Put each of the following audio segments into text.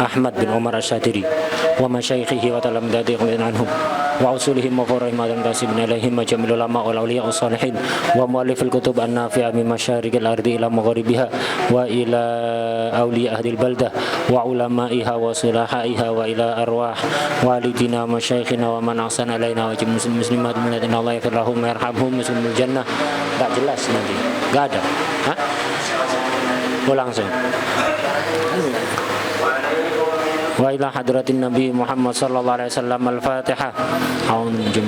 Ahmad bin Umar Asy-Syadili wa masyayikhihi wa talamidati anhum wa usulihim wa furahim adam tasibin alaihim jamil ulama wal awliya as-salihin wa muallifil kutub an-nafi'ah min masyariqil ardi ila magharibiha wa ila awliya ahlil baldah wa ulama'iha wa sulahaiha wa ila arwah walidina masyayikhina wa man ahsana alaina wa muslimat min Allah yafirahum yarhamhum muslimul jannah. Tak jelas nanti, enggak ada. Hah? Oh langsung. Wa ila hadratin Nabi Muhammad sallallahu alaihi wasallam al-Fatihah.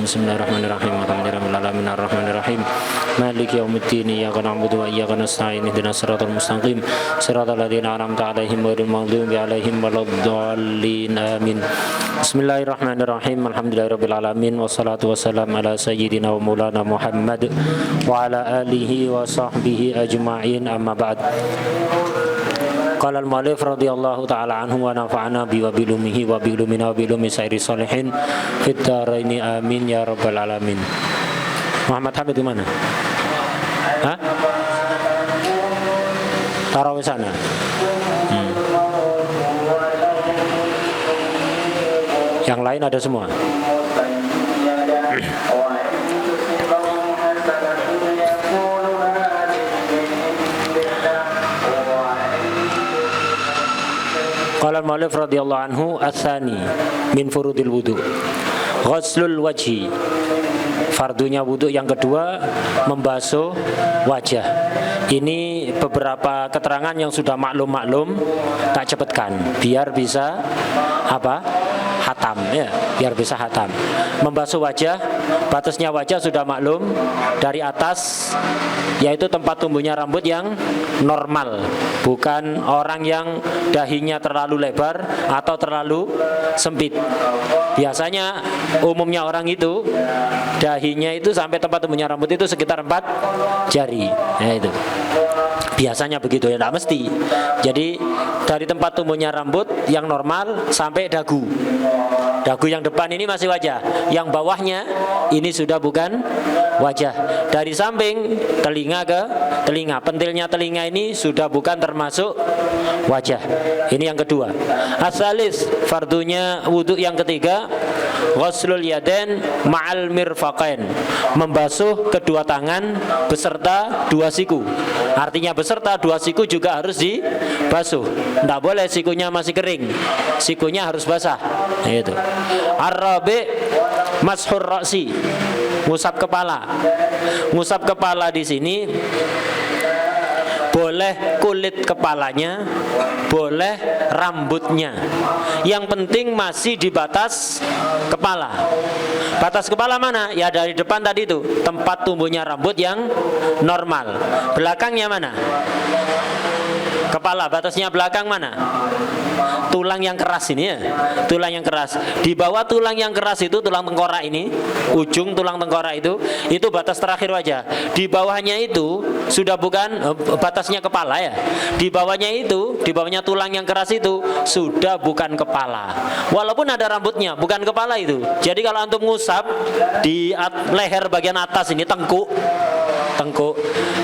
Bismillahirrahmanirrahim. Alhamdulillahirabbil alamin arrahmanirrahim. Maliki yaumiddin. Iyyaka na'budu wa iyyaka nasta'in. Ihdinas siratal mustaqim. Siratal ladzina an'amta 'alaihim ghairil maghdubi 'alaihim waladdallin. Amin. Bismillahirrahmanirrahim. Alhamdulillahirabbil alamin wassalatu wassalamu ala sayyidina wa maulana Muhammad wa ala alihi wa sahbihi ajma'in. Amma ba'd. Qala al-mu'allif radhiyallahu ta'ala anhu wa nafa'ana bi wa bilumihi wa bilumina wa bilumi sairi salihin fit dharaini amin ya rabbal alamin. Muhammad Hamid di mana? Hah? Tarawih sana. Yang lain ada semua. Qala al-mu'allif radhiyallahu anhu ats-tsani min furudil wudu ghuslul wajhi. Fardunya wudu yang kedua membasuh wajah. Ini beberapa keterangan yang sudah maklum tak cepatkan biar bisa hatam ya, biar bisa hatam. Membasuh wajah, batasnya wajah sudah maklum dari atas yaitu tempat tumbuhnya rambut yang normal, bukan orang yang dahinya terlalu lebar atau terlalu sempit. Biasanya umumnya orang itu dahinya itu sampai tempat tumbuhnya rambut itu sekitar 4 jari. Ya itu. Biasanya begitu ya, tidak mesti. Jadi dari tempat tumbuhnya rambut yang normal sampai dagu. Dagu yang depan ini masih wajah, yang bawahnya ini sudah bukan wajah. Dari samping telinga ke telinga, pentilnya telinga ini sudah bukan termasuk wajah. Ini yang kedua. As-salis, fardunya wudu yang ketiga, ghuslul yadain ma'al mirfaqain, membasuh kedua tangan beserta dua siku. Artinya beserta dua siku juga harus dibasuh. Tidak boleh sikunya masih kering, sikunya harus basah. Itu. Ar-rabi' mashur ra'si, ngusap kepala. Ngusap kepala di sini boleh kulit kepalanya, boleh rambutnya. Yang penting masih di batas kepala. Batas kepala mana? Ya dari depan tadi itu, tempat tumbuhnya rambut yang normal. Belakangnya mana? Kepala, batasnya belakang mana? Tulang yang keras ini ya, tulang yang keras. Di bawah tulang yang keras itu tulang tengkorak ini, ujung tulang tengkorak itu batas terakhir wajah. Di bawahnya itu sudah bukan batasnya kepala ya. Di bawahnya itu, di bawahnya tulang yang keras itu sudah bukan kepala. Walaupun ada rambutnya, bukan kepala itu. Jadi kalau antum ngusap di leher bagian atas ini tengkuk.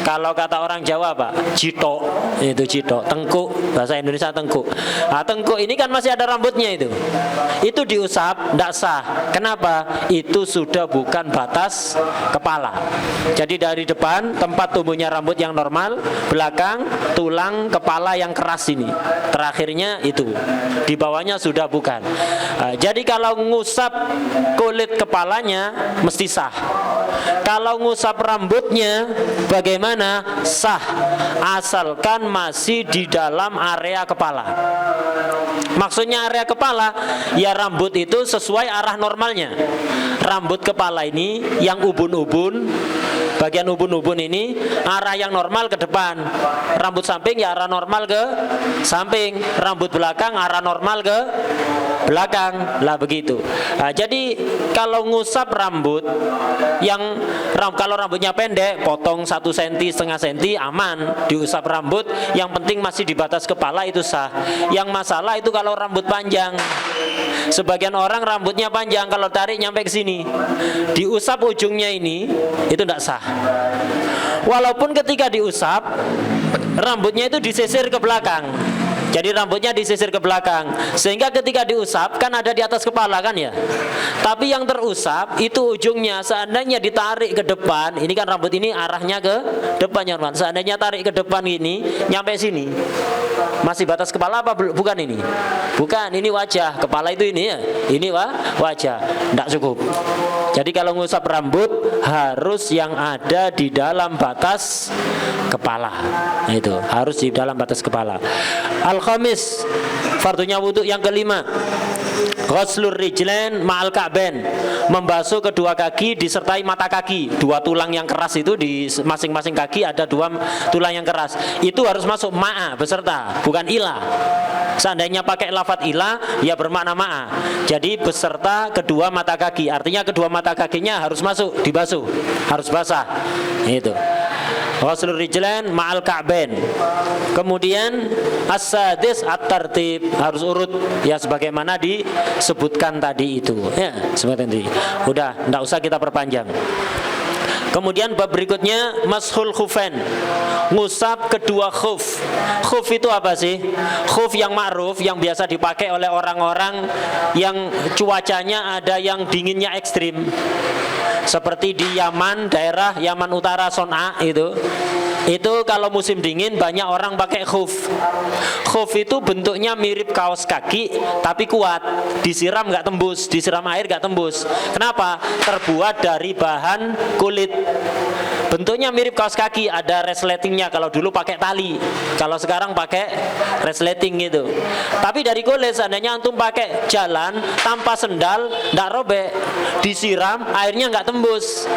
Kalau kata orang Jawa Pak, cito, itu cito, tengkuk, bahasa Indonesia tengkuk. Nah, tengkuk ini kan masih ada rambutnya itu diusap, tidak sah. Kenapa? Itu sudah bukan batas kepala. Jadi dari depan tempat tumbuhnya rambut yang normal, belakang tulang kepala yang keras ini, terakhirnya itu, di bawahnya sudah bukan. Jadi kalau ngusap kulit kepalanya mesti sah. Kalau ngusap rambutnya bagaimana? Sah, asalkan masih di dalam area kepala. Maksudnya area kepala, ya rambut itu sesuai arah normalnya. Rambut kepala ini yang ubun-ubun, bagian ubun-ubun ini arah yang normal ke depan. Rambut samping ya arah normal ke samping. Rambut belakang arah normal ke belakang. Lah begitu. Nah, jadi kalau ngusap rambut yang kalau rambutnya pendek, potong 1 cm, setengah cm, aman. Diusap rambut, yang penting masih di batas kepala, itu sah. Yang masalah itu kalau rambut panjang. Sebagian orang rambutnya panjang, kalau tarik nyampe ke sini, diusap ujungnya ini, itu tidak sah. Walaupun ketika diusap, rambutnya itu disisir ke belakang. Jadi rambutnya disisir ke belakang, sehingga ketika diusap kan ada di atas kepala kan ya. Tapi yang terusap itu ujungnya seandainya ditarik ke depan, ini kan rambut ini arahnya ke depannya, seandainya tarik ke depan ini nyampe sini, masih batas kepala apa bukan ini? Bukan, ini wajah. Kepala itu ini ya. Ini wajah. Tidak cukup. Jadi kalau ngusap rambut harus yang ada di dalam batas kepala. Itu harus di dalam batas kepala. Al-khamis, fardunya wudu yang kelima, ghuslur rijlain ma'al ka'bain, membasuh kedua kaki disertai mata kaki. Dua tulang yang keras itu di masing-masing kaki ada dua tulang yang keras. Itu harus masuk ma'a beserta, bukan ila. Seandainya pakai lafadz ila ya bermakna ma'a. Jadi beserta kedua mata kaki. Artinya kedua mata kakinya harus masuk, dibasuh, harus basah. Itu. Ghuslur rijlain ma'al ka'bain. Kemudian as-sadis at-tartib, harus urut ya sebagaimana disebutkan tadi itu. Ya, seperti tadi. Udah, enggak usah kita perpanjang. Kemudian bab berikutnya mashul khufain, ngusap kedua khuf. Khuf itu apa sih? Khuf yang ma'ruf, yang biasa dipakai oleh orang-orang yang cuacanya ada yang dinginnya ekstrim. Seperti di Yaman, daerah Yaman Utara, Son'a itu kalau musim dingin banyak orang pakai khuf. Khuf itu bentuknya mirip kaos kaki tapi kuat, disiram nggak tembus, disiram air nggak tembus. Kenapa? Terbuat dari bahan kulit. Bentuknya mirip kaos kaki, ada resletingnya. Kalau dulu pakai tali, kalau sekarang pakai resleting gitu. Tapi dari kulit, seandainya antum pakai jalan tanpa sendal, nggak robek, disiram airnya nggak tembus.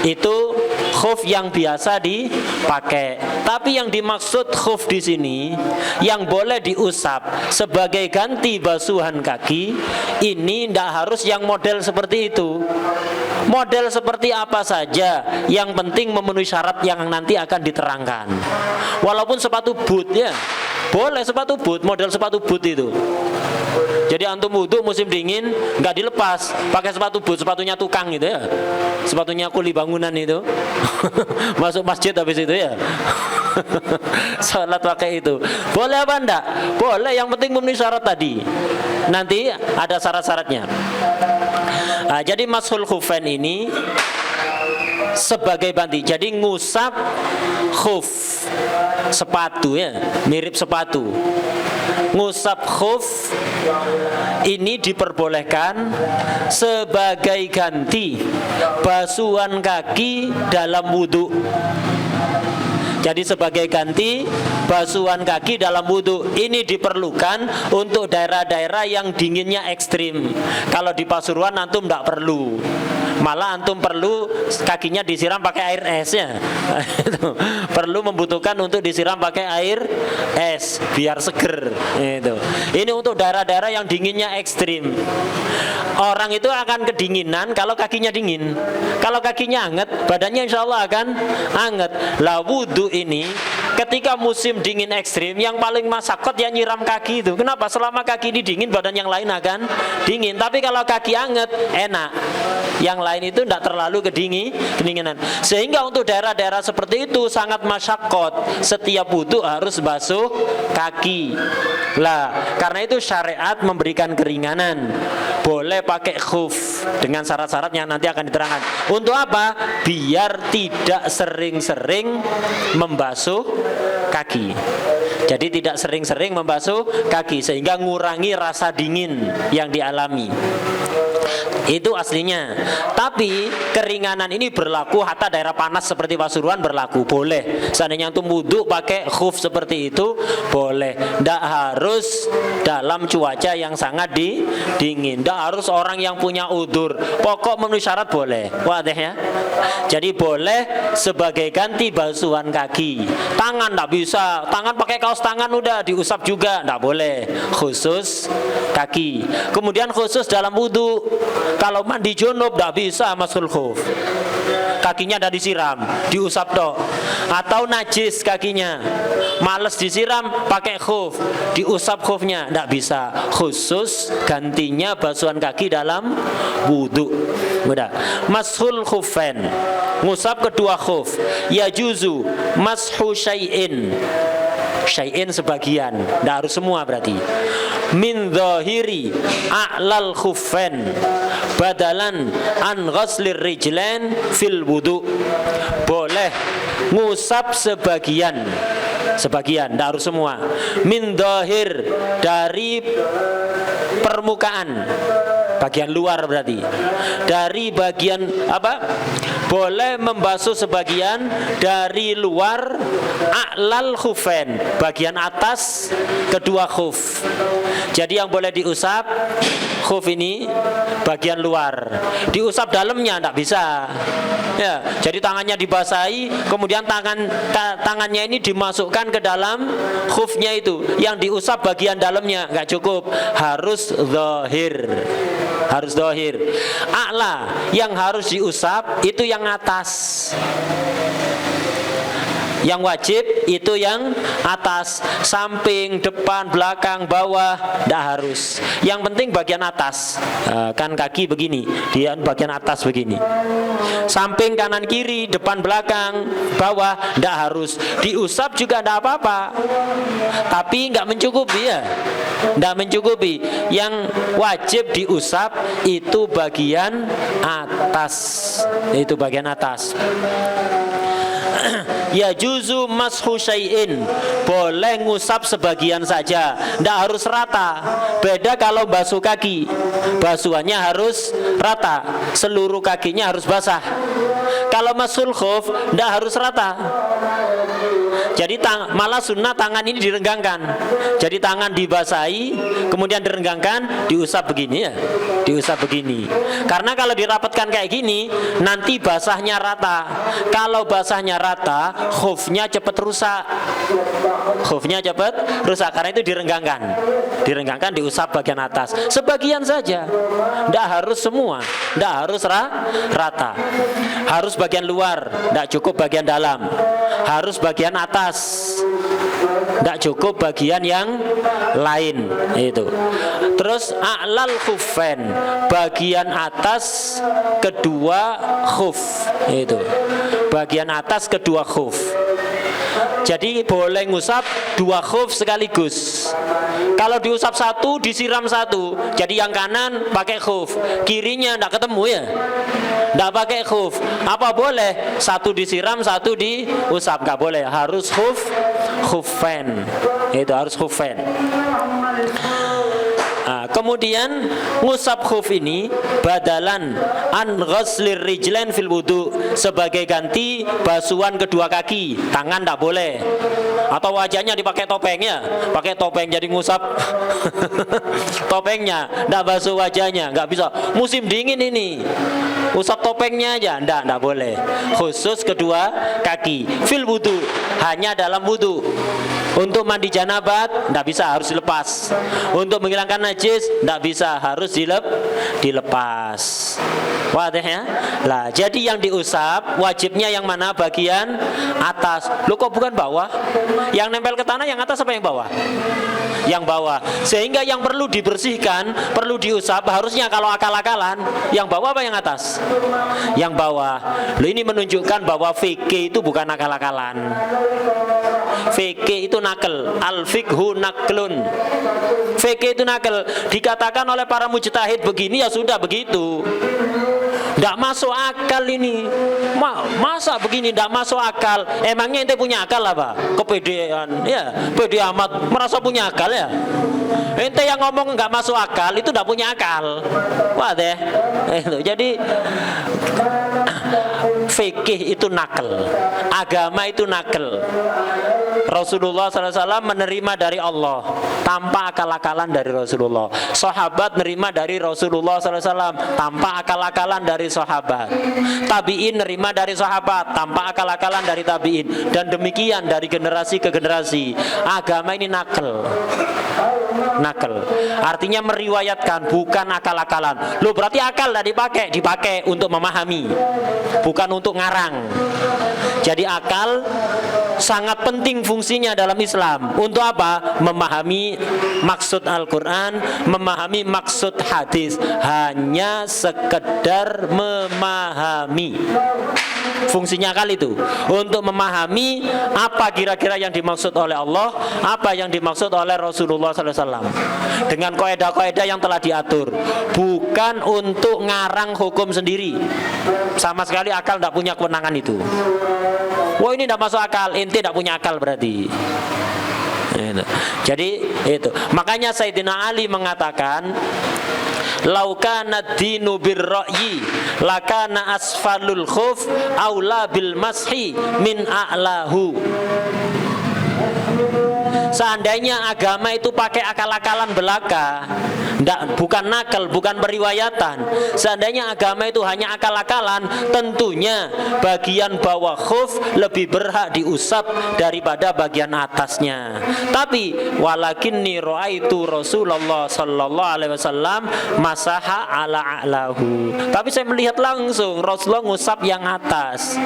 Itu khuf yang biasa dipakai. Tapi yang dimaksud khuf di sini yang boleh diusap sebagai ganti basuhan kaki, ini nggak harus yang model seperti itu. Model seperti apa saja, yang penting memenuhi syarat yang nanti akan diterangkan. Walaupun sepatu boot ya, boleh sepatu boot, model sepatu boot itu. Jadi antum wudu musim dingin nggak dilepas, pakai sepatu boot, sepatunya tukang gitu ya, sepatunya kuli bangunan itu. Masuk masjid habis itu ya. Salat pakai itu. Boleh apa enggak? Boleh, yang penting memenuhi syarat tadi. Nanti ada syarat-syaratnya. Nah, jadi mashul khufain ini sebagai ganti. Jadi ngusap khuf, sepatu ya, mirip sepatu. Ngusap khuf ini diperbolehkan sebagai ganti basuhan kaki dalam wudu. Jadi sebagai ganti basuhan kaki dalam wudu ini diperlukan untuk daerah-daerah yang dinginnya ekstrim. Kalau di Pasuruan antum tidak perlu, malah antum perlu kakinya disiram pakai air es ya. Perlu membutuhkan untuk disiram pakai air es biar seger. Itu. Ini untuk daerah-daerah yang dinginnya ekstrim. Orang itu akan kedinginan kalau kakinya dingin. Kalau kakinya hangat, badannya insya Allah akan hangat. Lah wudu ini ketika musim dingin ekstrim yang paling masakot ya nyiram kaki itu. Kenapa? Selama kaki ini dingin, badan yang lain akan dingin. Tapi kalau kaki hangat enak, yang lain itu tidak terlalu kedinginan. Sehingga untuk daerah-daerah seperti itu sangat masakot, setiap wudu harus basuh kaki. Lah karena itu syariat memberikan keringanan, boleh pakai khuf dengan syarat-syarat yang nanti akan diterangkan. Untuk apa? Biar tidak sering-sering membasuh kaki. Jadi tidak sering-sering membasuh kaki sehingga ngurangi rasa dingin yang dialami. Itu aslinya. Tapi keringanan ini berlaku hatta daerah panas seperti Pasuruan berlaku, boleh. Seandainya antum wudu pakai khuf seperti itu boleh. Tidak harus dalam cuaca yang sangat dingin. Tidak harus orang yang punya udzur. Pokok memenuhi syarat boleh. Wadah ya. Jadi boleh sebagai ganti basuhan kaki. Tangan tidak bisa. Tangan pakai kaos tangan udah diusap juga, tidak boleh. Khusus kaki. Kemudian khusus dalam wudu. Kalau mandi junub tidak bisa mashul khuf. Kakinya tidak disiram, diusap toh. Atau najis kakinya, males disiram, pakai khuf, diusap khufnya, tidak bisa. Khusus gantinya basuhan kaki dalam wudu. Mudah. Mashul khufain, ngusap kedua khuf. Ya juzu mashu syai'in. syai'in sebagian, tidak harus semua berarti. Min dhahiri a'lal khuffain badalan an ghaslir rijlain fil wudu. Boleh ngusap sebagian, tidak harus semua. Min dhahir, dari permukaan, bagian luar berarti. Dari bagian apa? Boleh membasuh sebagian dari luar a'lal khufain, bagian atas kedua khuf. Jadi yang boleh diusap khuf ini bagian luar. Diusap dalamnya enggak bisa. Ya, jadi tangannya dibasahi, kemudian tangannya ini dimasukkan ke dalam khufnya itu. Yang diusap bagian dalamnya enggak cukup, harus zahir. Harus zahir. A'la, yang harus diusap itu yang atas. Yang wajib itu yang atas, samping, depan, belakang, bawah, tidak harus. Yang penting bagian atas. Kan kaki begini, dia bagian atas begini. Samping, kanan, kiri, depan, belakang, bawah, tidak harus. Diusap juga tidak apa-apa. Tapi nggak mencukupi ya. Tidak mencukupi. Yang wajib diusap itu bagian atas. Itu bagian atas. Ya juzu mashu syai'in, boleh ngusap sebagian saja, tidak harus rata. Beda kalau basuh kaki, basuhannya harus rata, seluruh kakinya harus basah. Kalau masul khuf tidak harus rata. Jadi malah sunnah tangan ini direnggangkan. Jadi tangan dibasahi, kemudian direnggangkan, diusap begini ya, diusap begini. Karena kalau dirapatkan kayak gini, nanti basahnya rata. Kalau basahnya rata, khufnya cepat rusak. Khufnya cepat rusak karena itu direnggangkan. Direnggangkan, diusap bagian atas. Sebagian saja, tidak harus semua, tidak harus rata. Harus bagian luar, tidak cukup bagian dalam. Harus bagian atas, tidak cukup bagian yang lain itu. Terus a'lal khuffain, bagian atas kedua khuf itu. Bagian atas kedua khuf. Jadi boleh ngusap dua khuf sekaligus. Kalau diusap satu, disiram satu. Jadi yang kanan pakai khuf, kirinya tidak ketemu ya, tidak pakai khuf. Apa boleh? Satu disiram, satu diusap. Nggak boleh. Harus khuffain. Itu harus khuffain. Kemudian ngusap khuf ini badalan an ghaslir rijlain fil wudu, sebagai ganti basuhan kedua kaki. Tangan tidak boleh. Atau wajahnya dipakai topengnya, pakai topeng jadi ngusap topengnya, tidak basuh wajahnya, nggak bisa. Musim dingin ini, usap topengnya aja, tidak boleh. Khusus kedua kaki fil wudu, hanya dalam wudu. Untuk mandi janabat tidak bisa, harus dilepas. Untuk menghilangkan najis tidak bisa, harus dilepas. Wadah ya? Lah, jadi yang diusap wajibnya yang mana? Bagian atas. Loh kok bukan bawah? Yang nempel ke tanah yang atas apa yang bawah? Yang bawah. Sehingga yang perlu dibersihkan, perlu diusap, harusnya kalau akal-akalan yang bawah apa yang atas? Yang bawah. Loh, ini menunjukkan bahwa fikih itu bukan akal-akalan. Fikih itu nakal. Al-fiqhu naklun. Fikih itu nakal. Dikatakan oleh para mujtahid begini, ya sudah begitu. Tidak masuk akal ini. Masa begini tidak masuk akal? Emangnya ente punya akal apa? Kepedean, ya, pede amat, merasa punya akal ya. Ente yang ngomong nggak masuk akal itu tidak punya akal. Wah deh. Jadi fikih itu nakal, agama itu nakal. Rasulullah SAW menerima dari Allah tanpa akal-akalan dari Rasulullah. Sahabat menerima dari Rasulullah SAW tanpa akal-akalan dari sahabat. Tabi'in menerima dari sahabat tanpa akal-akalan dari tabi'in. Dan demikian dari generasi ke generasi. Agama ini nakal. Nakal artinya meriwayatkan, bukan akal-akalan. Loh berarti akal tidak dipakai untuk memahami, bukan untuk ngarang. Jadi akal sangat penting fungsinya dalam Islam. Untuk apa? Memahami maksud Al-Quran, memahami maksud hadis. Hanya sekedar memahami. Fungsinya akal itu untuk memahami apa kira-kira yang dimaksud oleh Allah, apa yang dimaksud oleh Rasulullah SAW, dengan kaidah-kaidah yang telah diatur, bukan untuk ngarang hukum sendiri. Sama sekali akal tidak punya kewenangan itu. Wah, ini tidak masuk akal, ente tidak punya akal berarti. Jadi itu makanya Sayyidina Ali mengatakan, lau kana dinu birra'yi lakana asfalul khuf aula bil mashi min a'lahu. Seandainya agama itu pakai akal-akalan belaka, bukan nakal, bukan periwayatan. Seandainya agama itu hanya akal-akalan, tentunya bagian bawah khuf lebih berhak diusap daripada bagian atasnya. Tapi walakinni ra'aitu Rasulullah sallallahu alaihi wasallam masaha ala a'lahu. Tapi saya melihat langsung Rasulullah ngusap yang atas.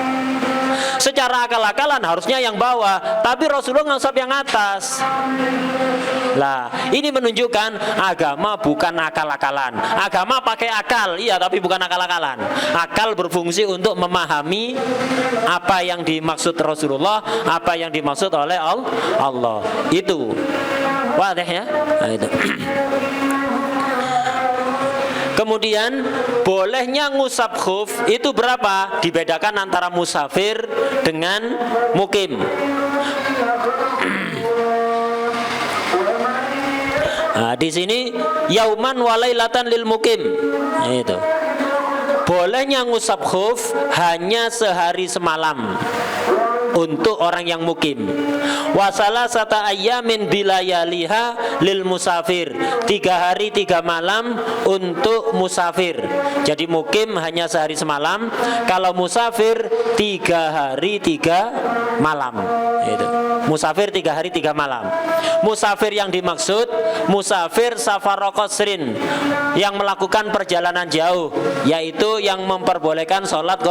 Secara akal-akalan harusnya yang bawah, tapi Rasulullah ngusap yang atas. Lah, ini menunjukkan agama bukan akal-akalan. Agama pakai akal, iya, tapi bukan akal-akalan. Akal berfungsi untuk memahami apa yang dimaksud Rasulullah, apa yang dimaksud oleh Allah. Itu. Wadah ya? Nah, itu. Kemudian bolehnya ngusap khuf itu berapa? Dibedakan antara musafir dengan mukim. Nah, di sini yauman walailatan lil mukim. Itu. Bolehnya ngusap khuf hanya sehari semalam untuk orang yang mukim. Wasala sata ayyamin bilayaliha lil musafir. 3 hari 3 malam untuk musafir. Jadi mukim hanya sehari semalam. Kalau musafir 3 hari 3 malam. Itu. Musafir 3 hari 3 malam. Musafir yang dimaksud musafir safar qasrin, yang melakukan perjalanan jauh, yaitu yang memperbolehkan sholat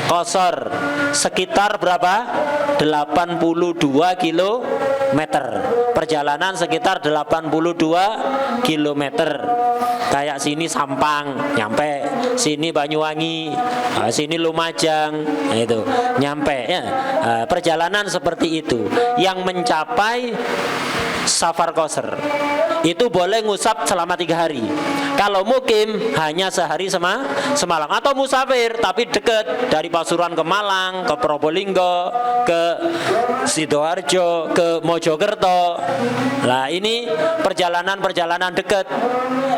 qasar sekitar berapa? 82 kilometer. Perjalanan sekitar 82 kilometer. Kayak sini Sampang nyampe, sini Banyuwangi, sini Lumajang, itu nyampe ya. Perjalanan seperti itu yang mencapai safar qasar itu boleh ngusap selama 3 hari. Kalau mukim hanya sehari semalam. Atau musafir tapi dekat dari Pasuruan ke Malang, ke Probolinggo, ke Sidoarjo, ke Mojokerto. Nah, ini perjalanan dekat.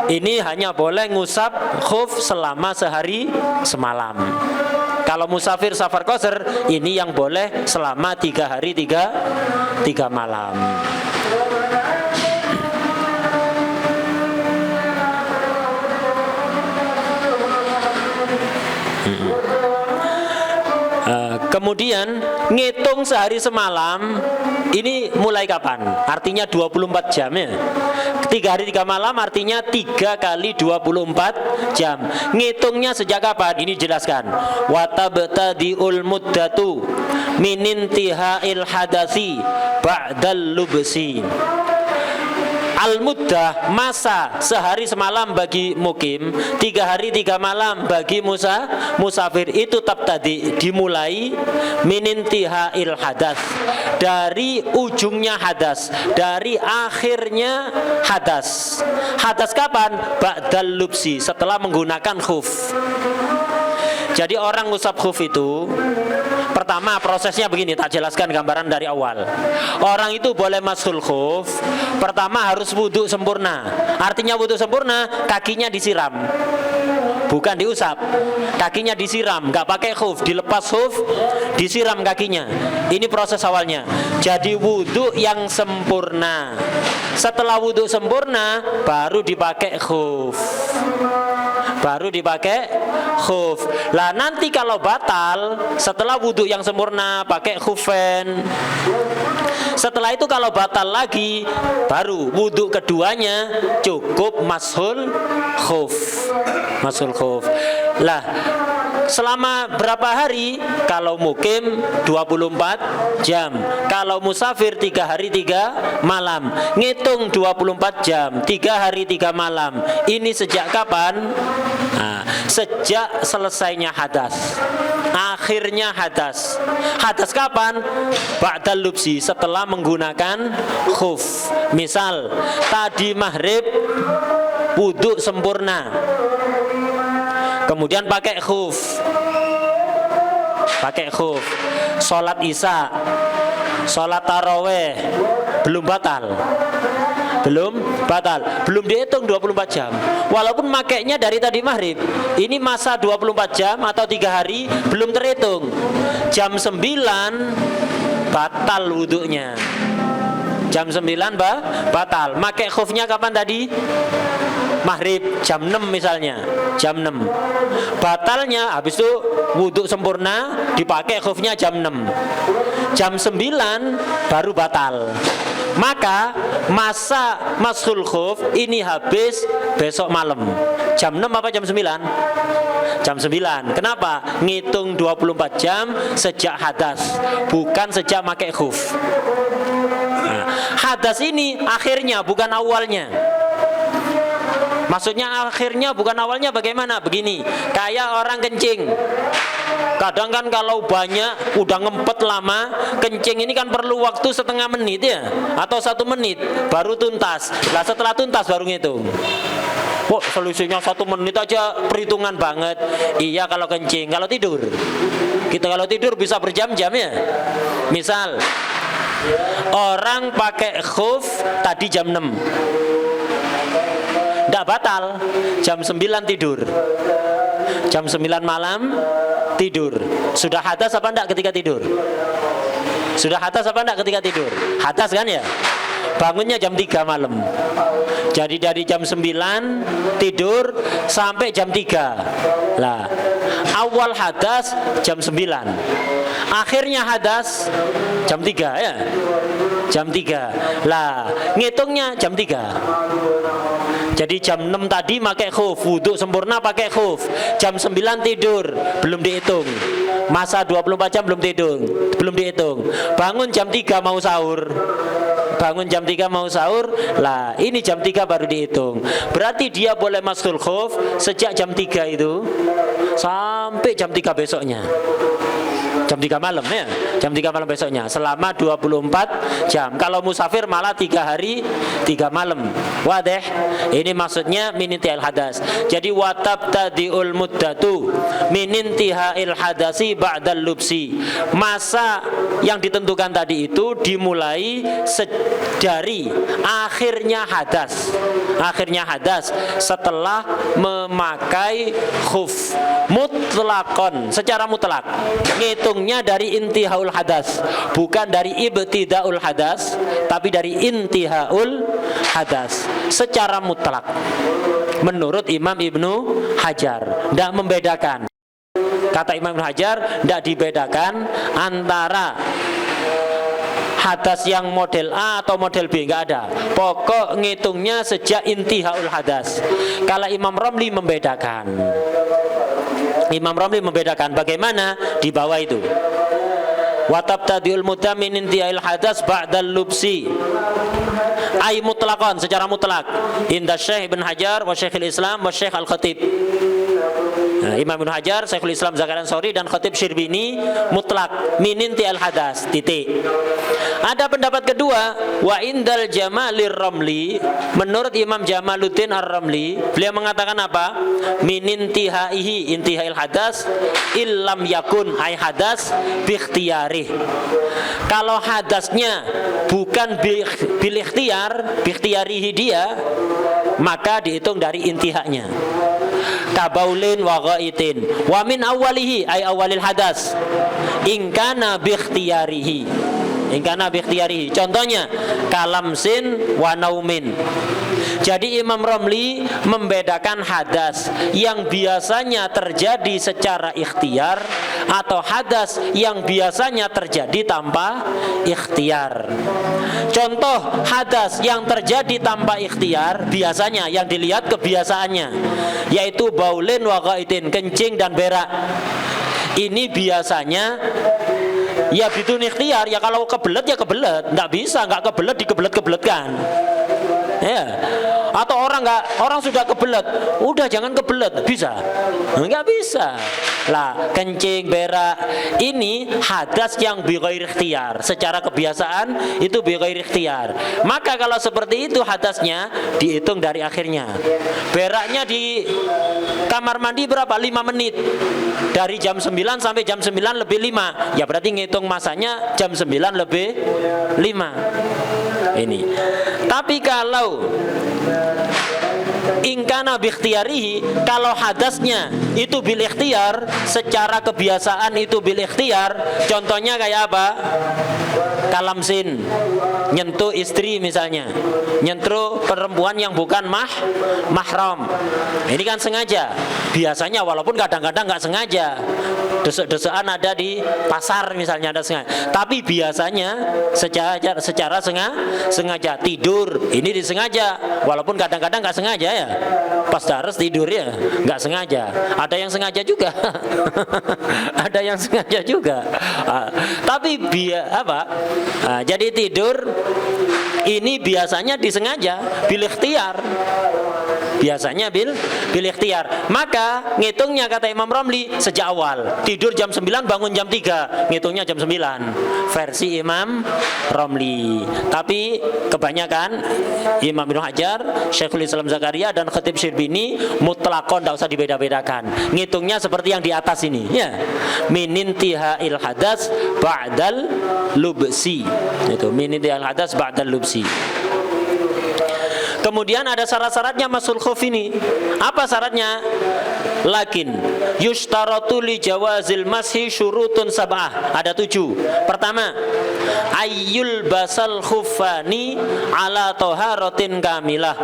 Ini hanya boleh ngusap khuf selama sehari semalam. Kalau musafir safar qasar ini yang boleh selama 3 hari 3 malam. Kemudian ngitung sehari semalam ini mulai kapan? Artinya 24 jam ya. 3 hari 3 malam artinya 3 kali 24 jam. Ngitungnya sejak kapan? Ini jelaskan. Watabtadiul muddatu min intihail hadasi ba'dal lubsi. Al-muddah, masa sehari semalam bagi mukim, 3 hari 3 malam bagi musafir itu tadi dimulai minintihail hadas, dari ujungnya hadas, dari akhirnya hadas. Hadas kapan? Ba'dal lubsi, setelah menggunakan khuf. Jadi orang ngusap khuf itu pertama prosesnya begini, tak jelaskan gambaran dari awal. Orang itu boleh mashul khuf, pertama harus wudhu sempurna. Artinya wudhu sempurna, kakinya disiram, bukan diusap. Kakinya disiram, nggak pakai khuf, dilepas khuf, disiram kakinya. Ini proses awalnya. Jadi wudhu yang sempurna. Setelah wudhu sempurna, baru dipakai khuf. Lah nanti kalau batal setelah wudhu yang sempurna pakai khufen. Setelah itu kalau batal lagi baru wudhu keduanya cukup mashul khuf. Lah Selama berapa hari? Kalau mukim 24 jam. Kalau musafir 3 hari 3 malam. Ngitung 24 jam, 3 hari 3 malam. Ini sejak kapan? Nah, sejak selesainya hadas. Akhirnya hadas. Hadas kapan? Ba'dal lubsi, setelah menggunakan khuf. Misal tadi maghrib wudhu sempurna, kemudian pakai khuf. Sholat isya, sholat taraweh belum batal, belum dihitung 24 jam. Walaupun makainya dari tadi maghrib, ini masa 24 jam atau 3 hari belum terhitung. Jam 9 batal wudhunya. Jam 9 batal. Makai khufnya kapan tadi? Maghrib jam 6 misalnya, jam 6. Batalnya habis itu wudhu sempurna, dipakai khufnya jam 6. Jam 9 baru batal. Maka masa mashul khuf ini habis besok malam. Jam 6 apa jam 9? Jam 9. Kenapa? Ngitung 24 jam sejak hadas, bukan sejak pakai khuf. Nah, hadas ini akhirnya bukan awalnya. Maksudnya akhirnya bukan awalnya bagaimana? Begini, kayak orang kencing. Kadang kan kalau banyak udah ngempet lama, kencing ini kan perlu waktu setengah menit ya, atau 1 menit baru tuntas. Lah setelah tuntas baru ngitung. Oh, solusinya 1 menit aja perhitungan banget. Iya kalau kencing. Kalau tidur, kita kalau tidur bisa berjam-jam ya. Misal orang pakai khuf tadi jam 6, tidak batal. Jam 9 tidur, jam 9 malam tidur. Sudah hadas apa enggak ketika tidur? Sudah hadas apa enggak ketika tidur? Hadas kan ya? Bangunnya jam 3 malam. Jadi dari jam 9 tidur sampai jam 3. Lah, awal hadas jam 9. Akhirnya hadas jam 3 ya. Jam 3. Lah, ngitungnya jam 3. Jadi jam 6 tadi pakai khuf, wudhu sempurna pakai khuf. Jam 9 tidur, belum dihitung. Masa 24 jam belum dihitung. Bangun jam 3 mau sahur. Lah ini jam 3 baru dihitung. Berarti dia boleh mashul khuf sejak jam 3 itu sampai jam 3 besoknya. Jam 3 malam ya. Jam 3 malam besoknya selama 24 jam. Kalau musafir malah 3 hari 3 malam. Wadih. Ini maksudnya minintihal hadas. Jadi watabtadiul muddatu minintihal hadasi ba'dal lubsi. Masa yang ditentukan tadi itu dimulai dari akhirnya hadas. Akhirnya hadas setelah memakai khuf mutlakon, secara mutlak. Ngitungnya dari intihaul hadas, bukan dari ibtidaul hadas, tapi dari intihaul hadas secara mutlak. Menurut Imam Ibnu Hajar, tidak membedakan. Kata Imam Ibnu Hajar, tidak dibedakan antara hadas yang model A atau model B, enggak ada. Pokok ngitungnya sejak intihaul hadas. Kalau Imam Romli membedakan. Bagaimana? Di bawah itu. Wa tabtadiul mudda min intihail hadas ba'dal lubsi. Ai mutlaqan, secara mutlak. Inda Syekh Ibn Hajar wa Syekhul Islam wa Syekh Al-Khatib. Nah, Imam Ibn Hajar, Syekhul Islam Zakaria Ansori dan Khatib Syirbini mutlak mininti al hadas, titik. Ada pendapat kedua, wa indal Jamalir Ramli, menurut Imam Jamaluddin Ar-Ramli, beliau mengatakan apa? Minintihaihi, intihail hadas illam yakun ay hadas bikhtiyarih. Kalau hadasnya bukan bil ikhtiar, bikhtiyarihi dia, maka dihitung dari intihanya. Kabaulin wa ghaitin wa min awalihi ay awalil hadas in kana bi ikhtiyarihi, contohnya kalamsin wa naumin. Jadi Imam Romli membedakan hadas yang biasanya terjadi secara ikhtiar atau hadas yang biasanya terjadi tanpa ikhtiar. Contoh hadas yang terjadi tanpa ikhtiar, biasanya yang dilihat kebiasaannya, yaitu baulin wa ghaitin, kencing dan berak. Ini biasanya ya bidun ikhtiar, ya kalau kebelet ya kebelet, nggak bisa nggak kebelet dikebelet-kebeletkan. Ya. Atau orang sudah kebelet, udah jangan kebelet, bisa? Nggak bisa. Lah, kencing, berak, ini hadas yang bighairi ikhtiar. Secara kebiasaan itu bighairi ikhtiar. Maka kalau seperti itu hadasnya dihitung dari akhirnya. Beraknya di kamar mandi berapa? 5 menit. Dari jam 9 sampai jam 9 lebih 5. Ya berarti ngitung masanya jam 9 lebih 5. Ini. Tapi kalau ingkana bikhtiyarihi, kalau hadasnya itu bil ikhtiar, secara kebiasaan itu bil ikhtiar, contohnya kayak apa? Kalamsin, nyentuh istri misalnya, nyentuh perempuan yang bukan mahram. Ini kan sengaja. Biasanya walaupun kadang-kadang nggak sengaja, desek-desekan ada di pasar misalnya ada sengaja. Tapi biasanya secara sengaja tidur, ini disengaja. Walaupun kadang-kadang nggak sengaja ya. Pas harus tidur ya, nggak sengaja. Ada yang sengaja juga. Ada yang sengaja juga. Tapi jadi tidur ini biasanya disengaja, bil ikhtiar. Biasanya bil ikhtiar. Maka ngitungnya kata Imam Romli sejak awal. Tidur jam 9 bangun jam 3, ngitungnya jam 9. Versi Imam Romli. Tapi kebanyakan Imam Ibnu Hajar, Syekhul Islam Zakaria dan Khatib Syirbini mutlakon, tidak usah dibeda-bedakan. Ngitungnya seperti yang di atas ini ya. Minintiha'il hadas ba'dal lubsi. Itu minintiha'il hadas ba'dal lubsi. Kemudian ada syarat-syaratnya masul khuf ini. Apa syaratnya? Lakin yushtaratu li jawazil mashi syurutun sab'ah. Ada 7. Pertama, ayyul basal khuffani ala taharatin kamilah.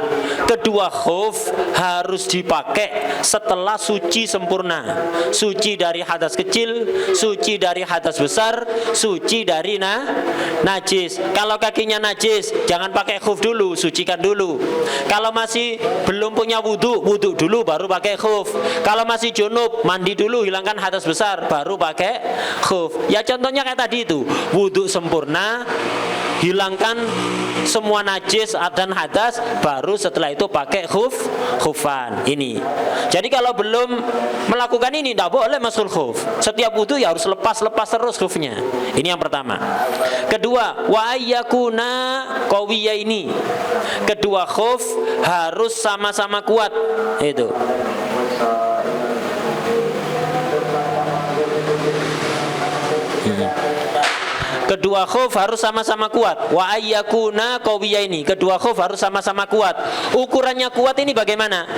Kedua, khuf harus dipakai setelah suci sempurna. Suci dari hadas kecil, suci dari hadas besar, suci dari najis. Kalau kakinya najis, jangan pakai khuf dulu, sucikan dulu. Kalau masih belum punya wudu dulu baru pakai khuf. Kalau masih junub, mandi dulu, hilangkan hadas besar, baru pakai khuf. Ya contohnya kayak tadi itu, wudu sempurna, hilangkan semua najis dan hadas, baru setelah itu pakai khufan. Ini. Jadi kalau belum melakukan ini, tidak boleh masul khuf. Setiap wudu ya harus lepas terus khufnya. Ini yang pertama. Kedua, wa ayyakuna qawiyya ini. Kedua, khuf harus sama-sama kuat. Itu. Kedua khuf harus sama-sama kuat. Wa ayyakuna qawiyaini. Kedua khuf harus sama-sama kuat. Ukurannya kuat ini bagaimana?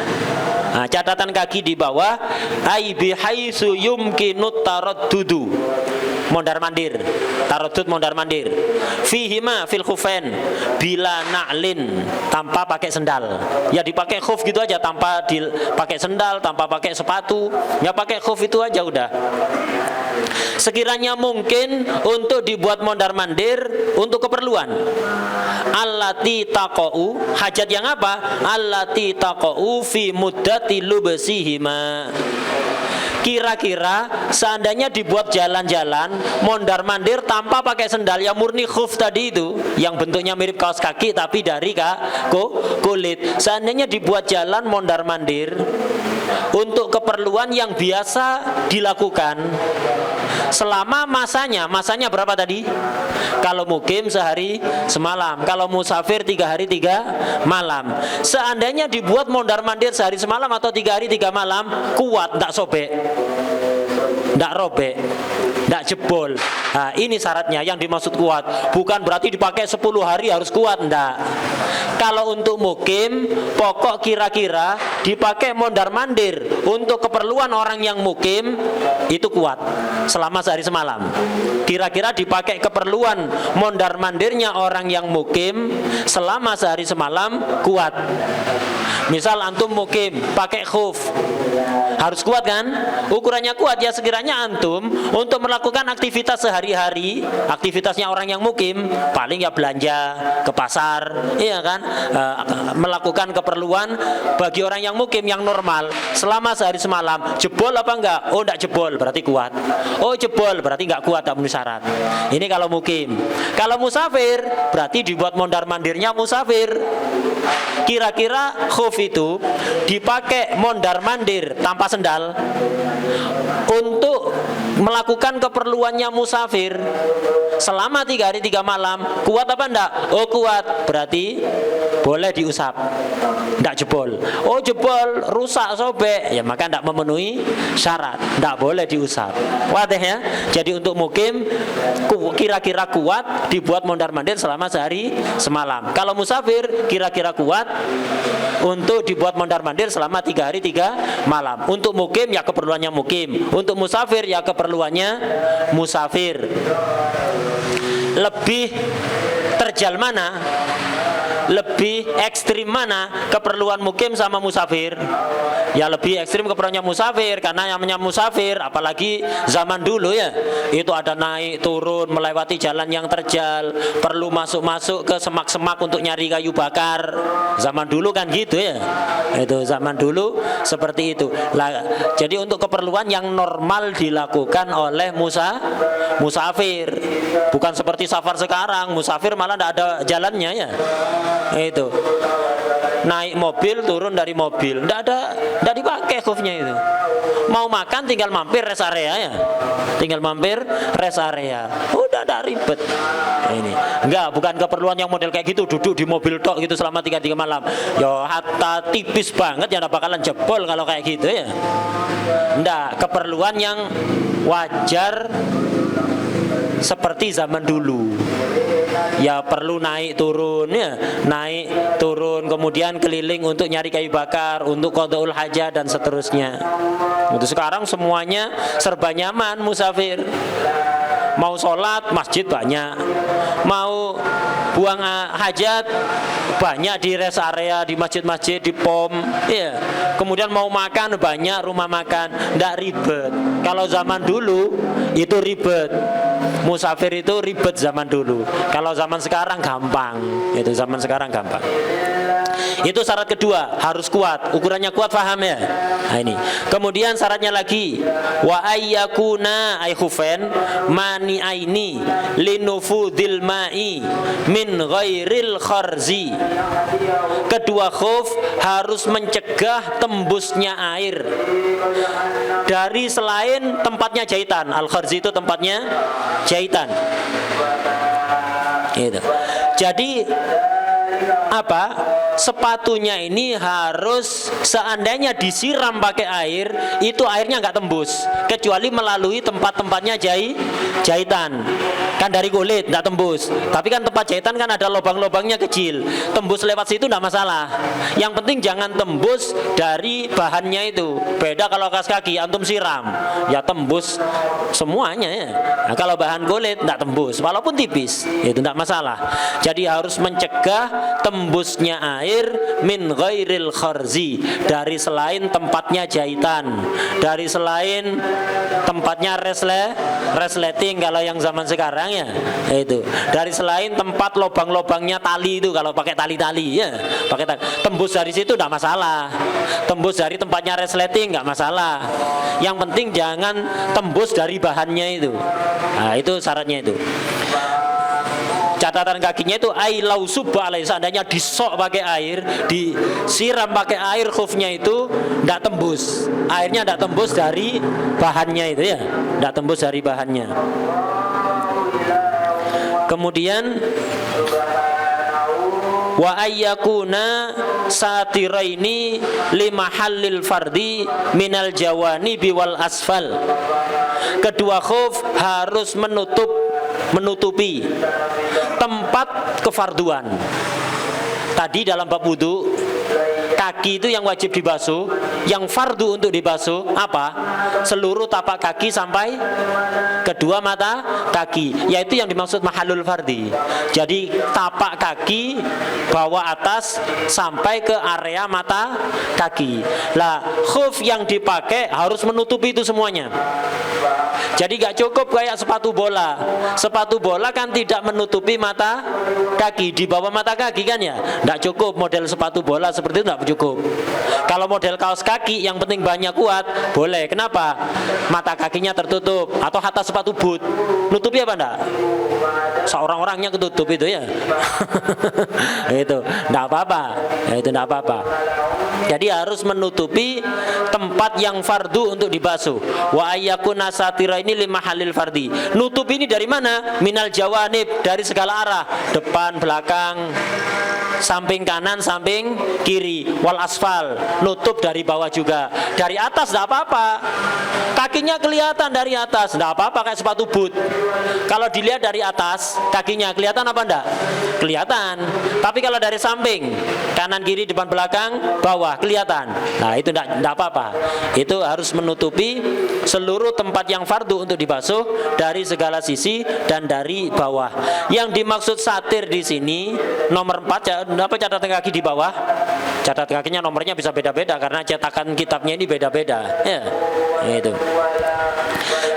Nah, catatan kaki di bawah, ai bihaitsu yumkinut taraddudu. Mondar-mandir. Taraddud mondar-mandir. Fihima fil khufain bila na'lin, tanpa pakai sendal. Ya dipakai khuf gitu aja, tanpa pakai sendal, tanpa pakai sepatu. Ya pakai khuf itu aja udah. Sekiranya mungkin untuk dibuat mondar-mandir untuk keperluan. Allati taqau, hajat yang apa? Allati taqau fi muddati lubsihima. Kira-kira seandainya dibuat jalan-jalan mondar-mandir tanpa pakai sendal, yang murni khuf tadi itu, yang bentuknya mirip kaos kaki tapi dari kulit. Seandainya dibuat jalan mondar-mandir untuk keperluan yang biasa dilakukan selama masanya berapa tadi? Kalau mukim sehari semalam, kalau musafir 3 hari 3 malam. Seandainya dibuat mondar-mandir sehari semalam atau 3 hari 3 malam, kuat, tak sobek, tak robek, tak jebol. Nah, ini syaratnya yang dimaksud kuat. Bukan berarti dipakai 10 hari harus kuat, enggak. Kalau untuk mukim, pokok kira-kira dipakai mondar-mandir untuk keperluan orang yang mukim itu kuat selama sehari semalam. Kira-kira dipakai keperluan mondar-mandirnya orang yang mukim selama sehari semalam kuat. Misal antum mukim pakai khuf, harus kuat kan? Ukurannya kuat ya. Sekiranya antum untuk melakukan aktivitas sehari-hari, aktivitasnya orang yang mukim, paling ya belanja ke pasar, iya kan, melakukan keperluan bagi orang yang mukim yang normal selama sehari semalam. Jebol apa enggak? Oh enggak jebol, berarti kuat. Oh jebol, berarti enggak kuat, tak memenuhi syarat. Ini kalau mukim. Kalau musafir, berarti dibuat mondar-mandirnya musafir. Kira-kira khuf itu dipakai mondar-mandir tanpa sendal untuk melakukan keperluannya musafir selama 3 hari 3 malam, kuat apa enggak? Oh kuat, berarti boleh diusap, enggak jebol. Oh jebol, rusak, sobek, ya maka enggak memenuhi syarat, enggak boleh diusap. Wadah ya. Jadi untuk mukim kira-kira kuat, dibuat mondar-mandir selama sehari semalam. Kalau musafir kira-kira kuat untuk dibuat mondar-mandir selama 3 hari 3 malam. Untuk mukim ya keperluannya mukim, untuk musafir ya keperluannya musafir. Lebih terjal mana? Lebih ekstrim mana keperluan mukim sama musafir? Ya lebih ekstrim keperluannya musafir, karena yang namanya musafir apalagi zaman dulu ya, itu ada naik turun, melewati jalan yang terjal, perlu masuk-masuk ke semak-semak untuk nyari kayu bakar. Zaman dulu kan gitu ya. Itu zaman dulu seperti itu. Jadi untuk keperluan yang normal dilakukan oleh musafir. Bukan seperti safar sekarang, musafir malah tidak ada jalannya ya. Itu naik mobil, turun dari mobil, tidak dipakai khufnya itu. Mau makan tinggal mampir rest area ya, tinggal mampir rest area, udah ada ribet. Ini enggak, bukan keperluan yang model kayak gitu, duduk di mobil tok gitu selama 3 malam. Yo hatta tipis banget ya, bakalan jebol kalau kayak gitu ya. Enggak, keperluan yang wajar seperti zaman dulu. Ya perlu naik turun ya, naik turun, kemudian keliling untuk nyari kayu bakar, untuk qada'ul hajat dan seterusnya. Untuk sekarang semuanya serba nyaman musafir. Mau sholat masjid banyak, mau buang hajat banyak di rest area, di masjid-masjid, di pom ya. Kemudian mau makan banyak rumah makan, tidak ribet. Kalau zaman dulu itu ribet, musafir itu ribet zaman dulu. Kalau zaman sekarang gampang, itu zaman sekarang gampang. Itu syarat kedua, harus kuat. Ukurannya kuat, paham ya? Nah ini. Kemudian syaratnya lagi, wa ayyakuna ay khufain mani aini linufudil ma'i min ghairil kharzi. Kedua khuf harus mencegah tembusnya air dari selain tempatnya jahitan. Al kharzi itu tempatnya jahitan. Gitu. Jadi apa? Sepatunya ini harus seandainya disiram pakai air, itu airnya nggak tembus, kecuali melalui tempat-tempatnya jahitan. Kan dari kulit nggak tembus, tapi kan tempat jahitan kan ada lubang-lubangnya kecil, tembus lewat situ nggak masalah. Yang penting jangan tembus dari bahannya itu. Beda kalau kaos kaki antum siram, ya tembus semuanya ya. Nah, kalau bahan kulit nggak tembus, walaupun tipis, itu nggak masalah. Jadi harus mencegah tembusnya air min ghairil kharzi, dari selain tempatnya jahitan, dari selain tempatnya resleting kalau yang zaman sekarang ya, itu dari selain tempat lubang-lubangnya tali itu, kalau pakai tali-tali ya, pakai tali. Tembus dari situ tidak masalah, tembus dari tempatnya resleting nggak masalah. Yang penting jangan tembus dari bahannya itu. Nah itu syaratnya itu. Catatan kakinya itu ailau subba alai, seandainya disok pakai air, disiram pakai air khufnya itu tidak tembus, airnya tidak tembus dari bahannya itu ya, tidak tembus dari bahannya. Kemudian wa ayyakuna satiraini limahallil fardi minal jawanibi wal asfal. Kedua khuf harus menutupi tempat kefarduan. Tadi dalam bab wudu, kaki itu yang wajib dibasuh, yang fardu untuk dibasuh apa? Seluruh tapak kaki sampai kedua mata kaki, yaitu yang dimaksud mahalul fardi. Jadi tapak kaki bawah atas sampai ke area mata kaki. Lah, khuf yang dipakai harus menutupi itu semuanya. Jadi gak cukup kayak sepatu bola. Sepatu bola kan tidak menutupi mata kaki, di bawah mata kaki kan ya. Gak cukup model sepatu bola seperti itu, gak cukup. Kalau model kaos kaki yang penting banyak kuat, boleh. Kenapa? Mata kakinya tertutup. Atau atas sepatu boot, nutupi apa enggak? Seorang-orangnya ketutup itu ya. Itu enggak apa-apa. Itu enggak apa-apa. Jadi harus menutupi tempat yang fardu untuk dibasuh. Wa ayyakuna satira ini lima halil fardi. Nutup ini dari mana? Minal jawanib, dari segala arah, depan, belakang, samping kanan, samping kiri. Wal asfal, nutup dari bawah juga. Dari atas tidak apa-apa. Kakinya kelihatan dari atas, tidak apa-apa kayak sepatu boot. Kalau dilihat dari atas, kakinya kelihatan apa enggak? Kelihatan. Tapi kalau dari samping, kanan kiri, depan belakang, bawah, kelihatan. Nah, itu tidak apa-apa. Itu harus menutupi seluruh tempat yang fardu untuk dibasuh dari segala sisi dan dari bawah. Yang dimaksud satir di sini nomor 4, apa catatan kaki di bawah? Catatan kakinya nomornya bisa beda-beda karena cetakan kitabnya ini beda-beda. Ya, itu.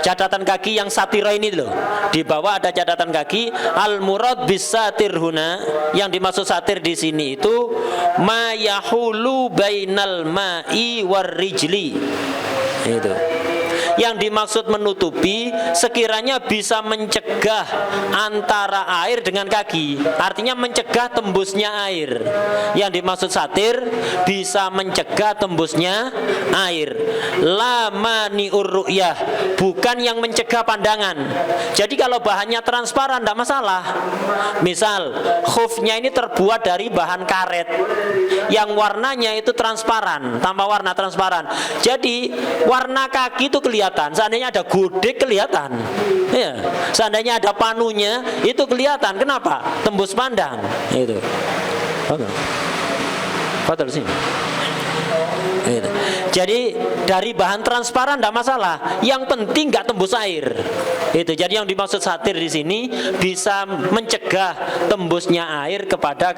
Catatan kaki yang satira ini loh. Di bawah ada catatan kaki. Al murad bis satir huna, yang dimaksud satir di sini itu ma yahulu bainal ma'i war rijli. Itu. Yang dimaksud menutupi sekiranya bisa mencegah antara air dengan kaki. Artinya mencegah tembusnya air. Yang dimaksud satir bisa mencegah tembusnya air. La mani'ur ru'yah, bukan yang mencegah pandangan. Jadi kalau bahannya transparan tidak masalah. Misal khufnya ini terbuat dari bahan karet yang warnanya itu transparan, tanpa warna transparan. Jadi warna kaki itu kelihatan. Seandainya ada godek kelihatan, ya. Seandainya ada panunya itu kelihatan. Kenapa? Tembus pandang. Itu. Betul sih. Itu. Jadi dari bahan transparan tidak masalah. Yang penting nggak tembus air. Itu. Jadi yang dimaksud satir di sini bisa mencegah tembusnya air kepada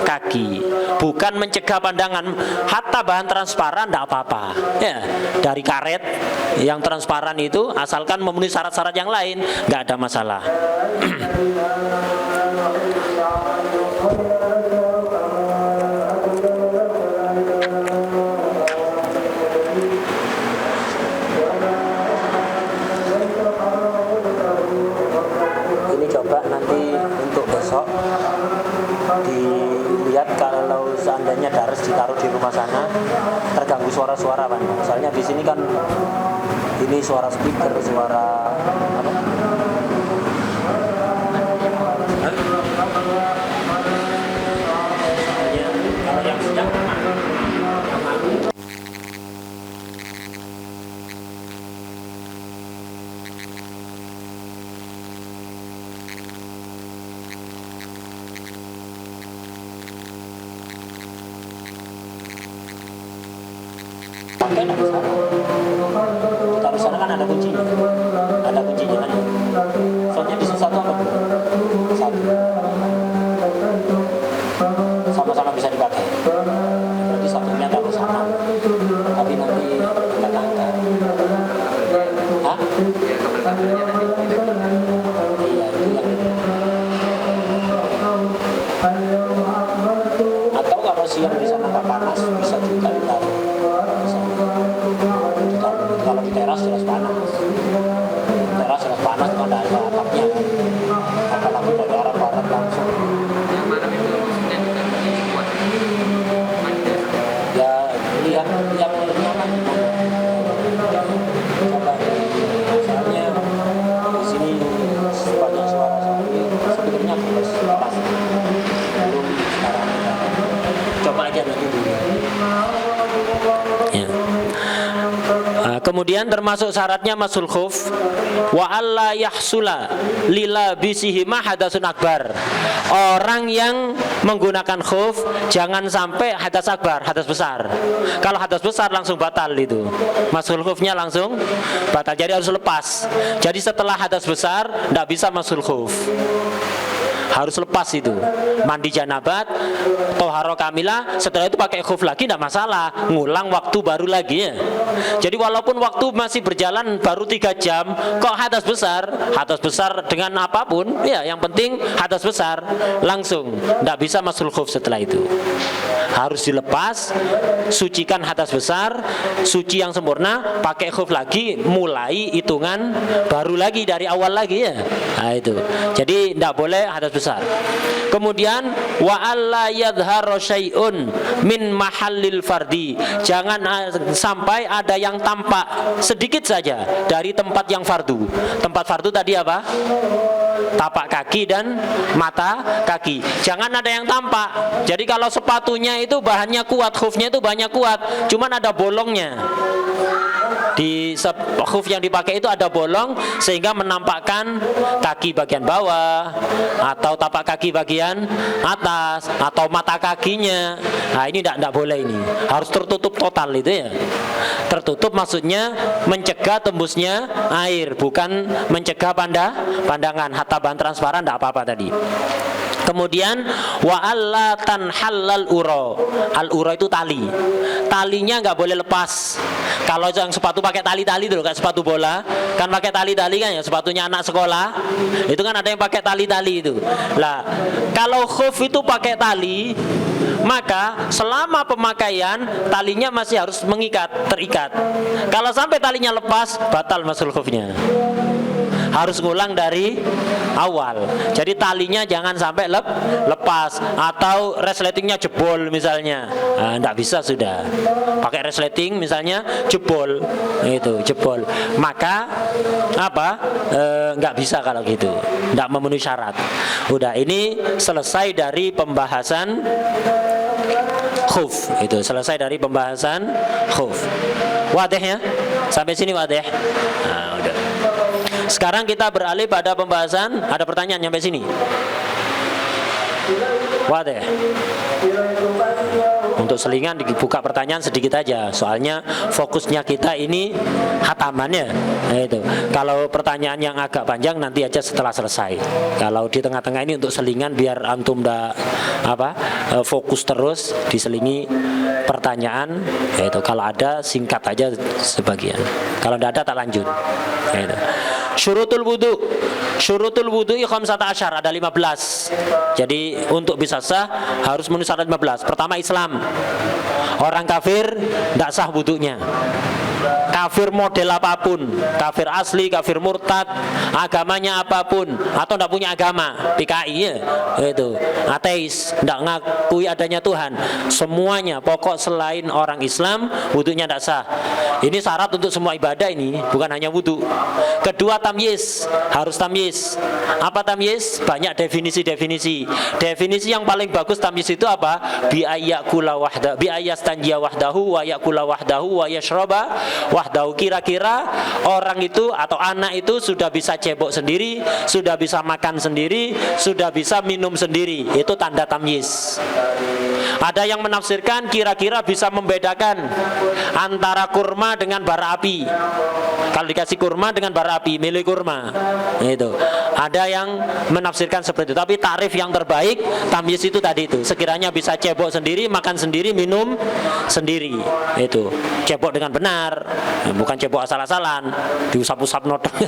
kaki, bukan mencegah pandangan. Hatta bahan transparan tidak apa-apa. Ya, dari karet yang transparan itu asalkan memenuhi syarat-syarat yang lain nggak ada masalah. Dilihat kalau seandainya daras ditaruh di rumah sana terganggu suara-suara kan. Misalnya di sini kan ini suara speaker, suara apa? Kalau yang sedang pakai tidak masalah. Taruh sana kan ada kuncinya. Ada kuncinya kan. Soalnya di satu apa? Satu. Sama-sama bisa dipakai. Berarti satunya taruh sana. Tapi nanti kita angkat. Hah? Iya, itu yang atau kalau siang di sana nggak panas bisa juga ditaruh. Kalau di teras jelas panas. Teras jelas panas kalau ada atapnya. Apalagi dari arah barat langsung. Ya lihat yang nyaman. Coba misalnya di sini banyak suara seperti sebenarnya harus pas. Belum sekarang. Coba aja nanti dulu. Ya. Kemudian termasuk syaratnya masul khuf wa alla yahsula lila bisihi ma hadatsun akbar. orang yang menggunakan khuf jangan sampai hadas akbar, hadas besar. Kalau hadas besar langsung batal itu. Masul khufnya langsung batal. Jadi harus lepas. Jadi setelah hadas besar tidak bisa masul khuf. Harus lepas itu. Mandi janabat, toharo kamilah, setelah itu pakai khuf lagi tidak masalah. Ngulang waktu baru lagi ya. Jadi walaupun waktu masih berjalan baru 3 jam, kok hadas besar dengan apapun, ya yang penting hadas besar langsung tidak bisa masul khuf setelah itu. Harus dilepas, sucikan hadas besar, suci yang sempurna, pakai khuf lagi, mulai hitungan baru lagi dari awal lagi ya. Nah itu. Jadi tidak boleh hadas besar. Kemudian wa alla yadhharu syai'un min mahallil fardi. Jangan sampai ada yang tampak sedikit saja dari tempat yang fardu. Tempat fardu tadi apa? Tapak kaki dan mata kaki. Jangan ada yang tampak. Jadi kalau sepatunya itu bahannya kuat, khufnya itu banyak kuat, cuman ada bolongnya. Di khuf yang dipakai itu ada bolong sehingga menampakkan kaki bagian bawah atau tapak kaki bagian atas atau mata kakinya. Nah ini tidak boleh, ini harus tertutup total itu ya. Tertutup maksudnya mencegah tembusnya air, bukan mencegah pandangan. Hatta bahan transparan tidak apa-apa tadi. Kemudian wa alla tanhallal ura. Al ura itu tali. Talinya nggak boleh lepas. Kalau yang sepatu pakai tali-tali dulu kayak sepatu bola, kan pakai tali-tali kan ya, sepatunya anak sekolah. Itu kan ada yang pakai tali-tali itu. Lah, kalau khuf itu pakai tali, maka selama pemakaian talinya masih harus terikat. Kalau sampai talinya lepas, batal masul khufnya. Harus ngulang dari awal. Jadi talinya jangan sampai lepas atau resletingnya jebol misalnya. Nah, enggak bisa sudah. Pakai resleting misalnya jebol. Itu jebol. Maka apa? Enggak bisa kalau gitu. Enggak memenuhi syarat. Udah, ini selesai dari pembahasan khuf. Itu selesai dari pembahasan khuf. Wadih ya? Sampai sini wadih. Nah, udah. Sekarang kita beralih pada pembahasan. Ada pertanyaan sampai sini? Wadah. Untuk selingan dibuka pertanyaan sedikit aja. Soalnya fokusnya kita ini hatamannya. Nah, itu. Kalau pertanyaan yang agak panjang nanti aja setelah selesai. Kalau di tengah-tengah ini untuk selingan biar antum fokus terus diselingi pertanyaan. Itu kalau ada singkat aja sebagian. Kalau tidak ada tak lanjut. Itu. Syurutul wudu khamsata asyar, ada 15. Jadi untuk bisa sah harus memenuhi syarat 15. Pertama Islam. Orang kafir tidak sah wudunya. Kafir model apapun, kafir asli, kafir murtad, agamanya apapun, atau tidak punya agama, PKI ya, itu ateis, tidak ngakui adanya Tuhan, semuanya pokok selain orang Islam wudunya tidak sah. Ini syarat untuk semua ibadah ini, bukan hanya wudu. Kedua tamyiz, harus tamyiz. Apa tamyiz? Banyak definisi. Definisi yang paling bagus tamyiz itu apa? Bi ayyakula wahda, bi ayyastanjiya wahdahu wa yakula wahdahu wa yashraba wahdahu. Kira-kira orang itu atau anak itu sudah bisa cebok sendiri, sudah bisa makan sendiri, sudah bisa minum sendiri. Itu tanda tamyiz. Ada yang menafsirkan kira-kira bisa membedakan antara kurma dengan bara api. Kalau dikasih kurma dengan bara api, milik kurma. Itu. Ada yang menafsirkan seperti itu. Tapi tarif yang terbaik tamyiz itu tadi itu. Sekiranya bisa cebok sendiri, makan sendiri, minum sendiri. Itu. Cebok dengan benar. Bukan cebok asal-asalan, diusap-usap nodong.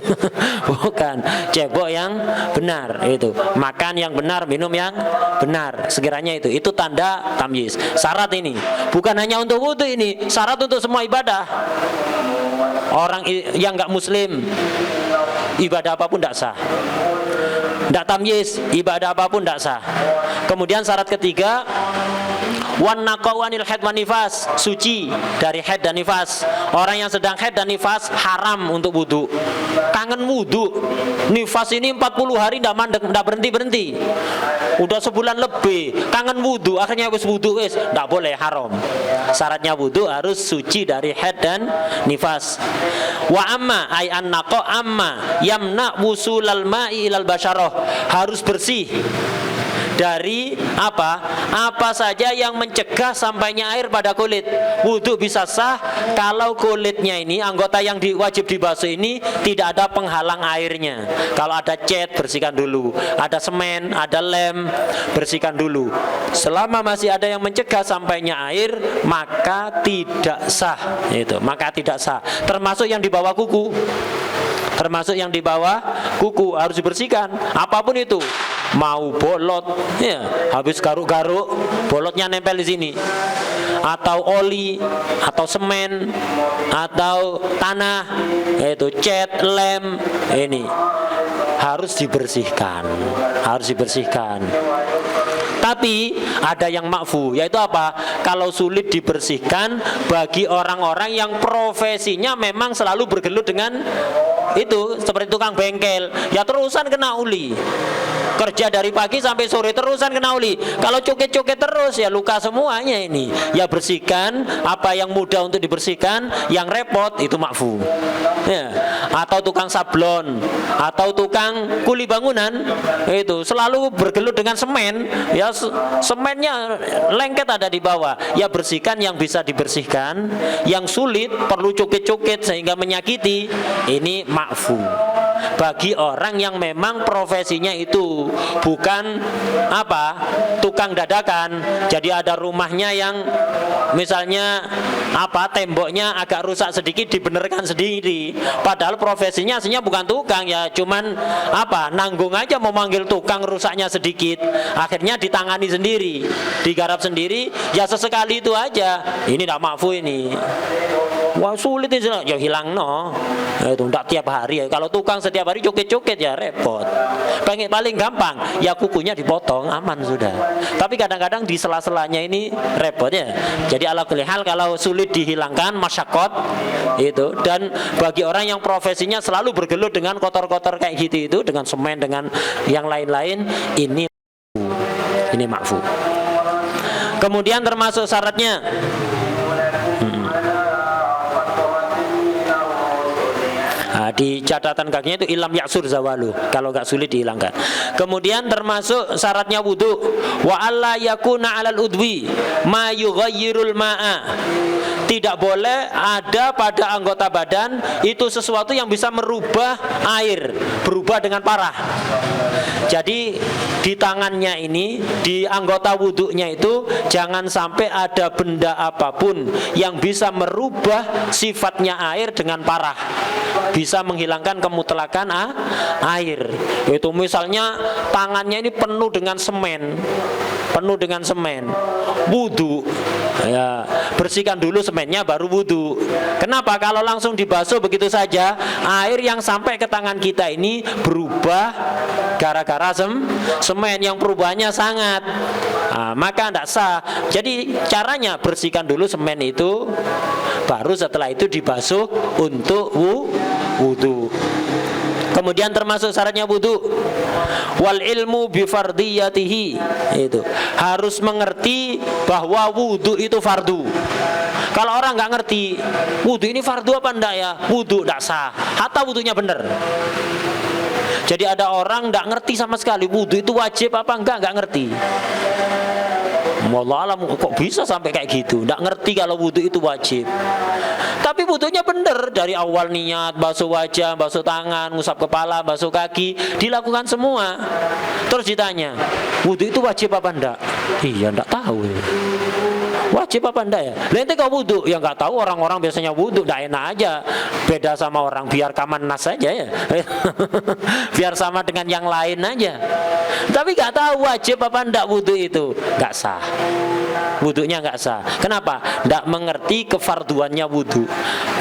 Bukan. Cebok yang benar. Itu. Makan yang benar, minum yang benar. Sekiranya itu. Itu tanda tamyiz. Syarat ini bukan hanya untuk wudu, ini syarat untuk semua ibadah. Orang yang enggak muslim ibadah apapun tidak sah. Tidak tamyiz, ibadah apapun tidak sah. Kemudian syarat ketiga, wan naqawanil haid wan nifas, suci dari haid dan nifas. Orang yang sedang haid dan nifas haram untuk wudu. Kangen wudu. Nifas ini 40 hari tidak berhenti. Udah sebulan lebih kangen wudu, akhirnya wis wudu wis, tidak boleh, haram. Syaratnya wudu harus suci dari haid dan nifas. Wa amma ay an naqa amma yamna wusulal ma'i ilal basyarah, harus bersih dari apa? Apa saja yang mencegah sampainya air pada kulit. Wudu bisa sah kalau kulitnya ini, anggota yang wajib dibasuh ini tidak ada penghalang airnya. Kalau ada cat, bersihkan dulu. Ada semen, ada lem, bersihkan dulu. Selama masih ada yang mencegah sampainya air, maka tidak sah. Itu, maka tidak sah. Termasuk yang di bawah kuku. Termasuk yang di bawah kuku harus dibersihkan. Apapun itu, mau bolot, ya, habis garuk-garuk, bolotnya nempel di sini, atau oli, atau semen, atau tanah, yaitu cat, lem, ini harus dibersihkan, harus dibersihkan. Tapi ada yang makfu, yaitu apa? Kalau sulit dibersihkan bagi orang-orang yang profesinya memang selalu bergelut dengan itu, seperti tukang bengkel, ya terusan kena uli. Kerja dari pagi sampai sore terusan kena uli. Kalau coket-coket terus ya luka semuanya ini. Ya bersihkan apa yang mudah untuk dibersihkan, yang repot itu makfu. Ya. Atau tukang sablon, atau tukang kuli bangunan, itu selalu bergelut dengan semen. Ya semennya lengket ada di bawah. Ya bersihkan yang bisa dibersihkan, yang sulit perlu coket-coket sehingga menyakiti, ini makfu. Bagi orang yang memang profesinya itu bukan apa, tukang dadakan. Jadi ada rumahnya yang misalnya apa, temboknya agak rusak sedikit dibenerkan sendiri, padahal profesinya aslinya bukan tukang, ya cuman apa, nanggung aja memanggil tukang rusaknya sedikit, akhirnya ditangani sendiri, digarap sendiri, ya sesekali itu aja. Ini tidak makfu ini. Wah sulit ini, ya hilang no. Itu tidak tiap hari. Kalau tukang setiap hari coket-coket ya repot. Paling gampang ya kukunya dipotong, aman sudah. Tapi kadang-kadang di sela-selanya ini repot ya. Jadi ala kulli hal kalau sulit dihilangkan masyakot itu, dan bagi orang yang profesinya selalu bergelut dengan kotor-kotor kayak gitu itu, dengan semen, dengan yang lain-lain, ini makfu. Kemudian termasuk syaratnya di catatan kakinya itu ilam yaksur zawalu, kalau nggak sulit dihilangkan. Kemudian termasuk syaratnya wudu, wa alla yakuna 'alal udwi ma yughayyirul ma'a. Tidak boleh ada pada anggota badan itu sesuatu yang bisa merubah air, berubah dengan parah. Jadi di tangannya ini, di anggota wudhunya itu jangan sampai ada benda apapun yang bisa merubah sifatnya air dengan parah, bisa menghilangkan kemutlakan air. Itu misalnya tangannya ini penuh dengan semen, wudhu, ya bersihkan dulu semennya baru wudhu. Kenapa? Kalau langsung dibasuh begitu saja, air yang sampai ke tangan kita ini berubah gara-gara semen yang perubahannya sangat, maka tidak sah. Jadi caranya bersihkan dulu semen itu, baru setelah itu dibasuh untuk wudhu. Kemudian termasuk syaratnya wudu, wal ilmu bi fardiyatihi, itu harus mengerti bahwa wudu itu fardu. Kalau orang nggak ngerti wudu ini fardu apa enggak, ya wudu tidak sah, hatta wudunya benar. Jadi ada orang nggak ngerti sama sekali wudu itu wajib apa enggak ngerti. Wallah alam, kok bisa sampai kayak gitu, nggak ngerti kalau wudu itu wajib. Tapi wudunya bener dari awal, niat, basuh wajah, basuh tangan, ngusap kepala, basuh kaki, dilakukan semua. Terus ditanya, wudu itu wajib apa enggak? Iya enggak tahu. Wajib apa enggak ya? Nanti kau wudu, ya nggak tahu. Orang-orang biasanya wudu enggak enak aja, beda sama orang, biar kaman nas aja ya. Biar sama dengan yang lain aja. Tapi nggak tahu wajib apa enggak wudu itu, nggak sah. Wudunya nggak sah. Kenapa? Nggak mengerti kefarduannya wudu,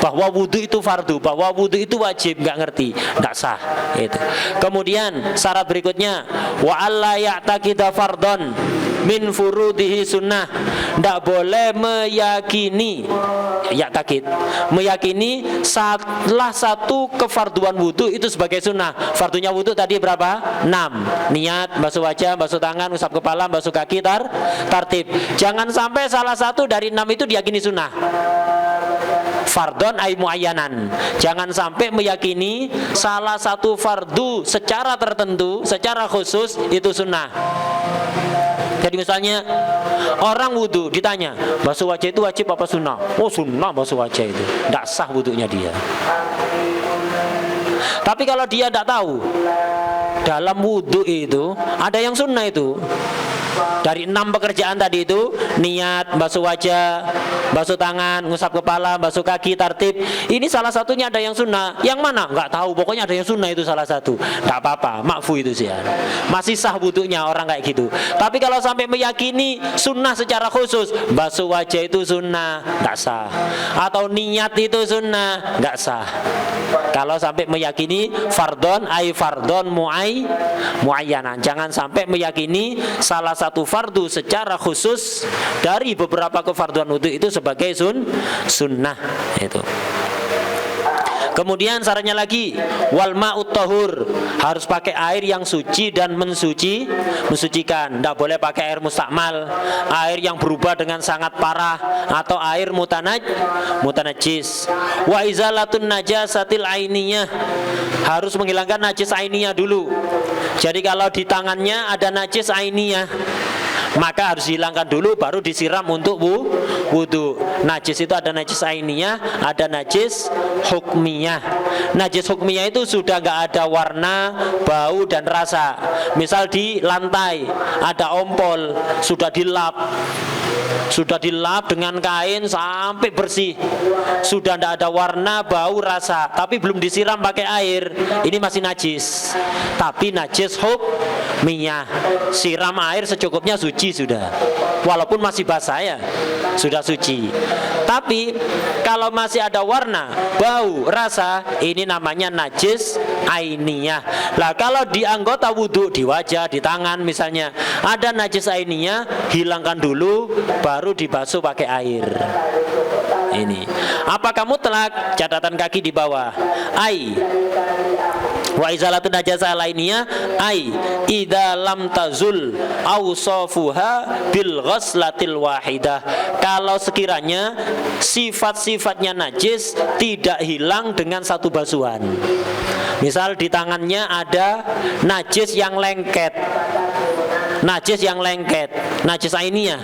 bahwa wudu itu fardu, bahwa wudu itu wajib, nggak ngerti, nggak sah. Itu. Kemudian syarat berikutnya, wa alla ya'taqida fardhon min furudihi sunnah. Nggak boleh meyakini, meyakini salah satu kefarduan wudu itu sebagai sunnah. Fardunya wudu tadi berapa? 6. Niat, basuh wajah, basuh tangan, usap kepala, basuh kaki, tartib. Jangan sampai salah satu dari 6 itu diyakini sunnah. Fardon ay muayyanan. Jangan sampai meyakini salah satu fardu secara tertentu, secara khusus itu sunnah. Jadi misalnya orang wudhu ditanya, basuh wajah itu wajib apa sunnah? Oh sunnah basuh wajah itu, tidak sah wudhunya dia. Tapi kalau dia tidak tahu, dalam wudhu itu ada yang sunnah itu. Dari 6 pekerjaan tadi itu, niat, basuh wajah, basuh tangan, ngusap kepala, basuh kaki, tartib. Ini salah satunya ada yang sunnah. Yang mana? Nggak tahu. Pokoknya ada yang sunnah itu salah satu. Nggak apa-apa, makfu itu sih. Masih sah wudhunya orang kayak gitu. Tapi kalau sampai meyakini sunnah secara khusus, basuh wajah itu sunnah, nggak sah. Atau niat itu sunnah, nggak sah. Kalau sampai meyakini fardon, fardon muayyanan. Jangan sampai meyakini salah satu fardu secara khusus dari beberapa kefarduan wudhu itu sebagai sunnah itu. Kemudian syaratnya lagi wal ma'ut tahur, harus pakai air yang suci dan mensucikan. Tidak boleh pakai air mustakmal, air yang berubah dengan sangat parah, atau air mutanajis. Wa izalatun najasatil ainiyah, harus menghilangkan najis ainiyah dulu. Jadi kalau di tangannya ada najis ainiyah, maka harus dihilangkan dulu baru disiram untuk wudhu. Najis itu ada najis ainiyah, ada najis hukmiyah. Najis hukmiyah itu sudah nggak ada warna, bau dan rasa. Misal di lantai ada ompol, sudah dilap dengan kain sampai bersih, sudah tidak ada warna, bau, rasa, tapi belum disiram pakai air, ini masih najis. Tapi najis hukmiyah, siram air secukupnya suci sudah, walaupun masih basah ya, sudah suci. Tapi kalau masih ada warna, bau, rasa, ini namanya najis ainiyah. Lah kalau di anggota wudhu, di wajah, di tangan misalnya ada najis ainiyah, hilangkan dulu baru dibasuh pakai air. Ini apakah mutlak? Catatan kaki di bawah. Wa izalatu najasa lainnya idza lam tazul awsafuha bil ghaslatil wahidah. Kalau sekiranya sifat-sifatnya najis tidak hilang dengan satu basuhan. Misal di tangannya ada najis yang lengket, najis ainiyah.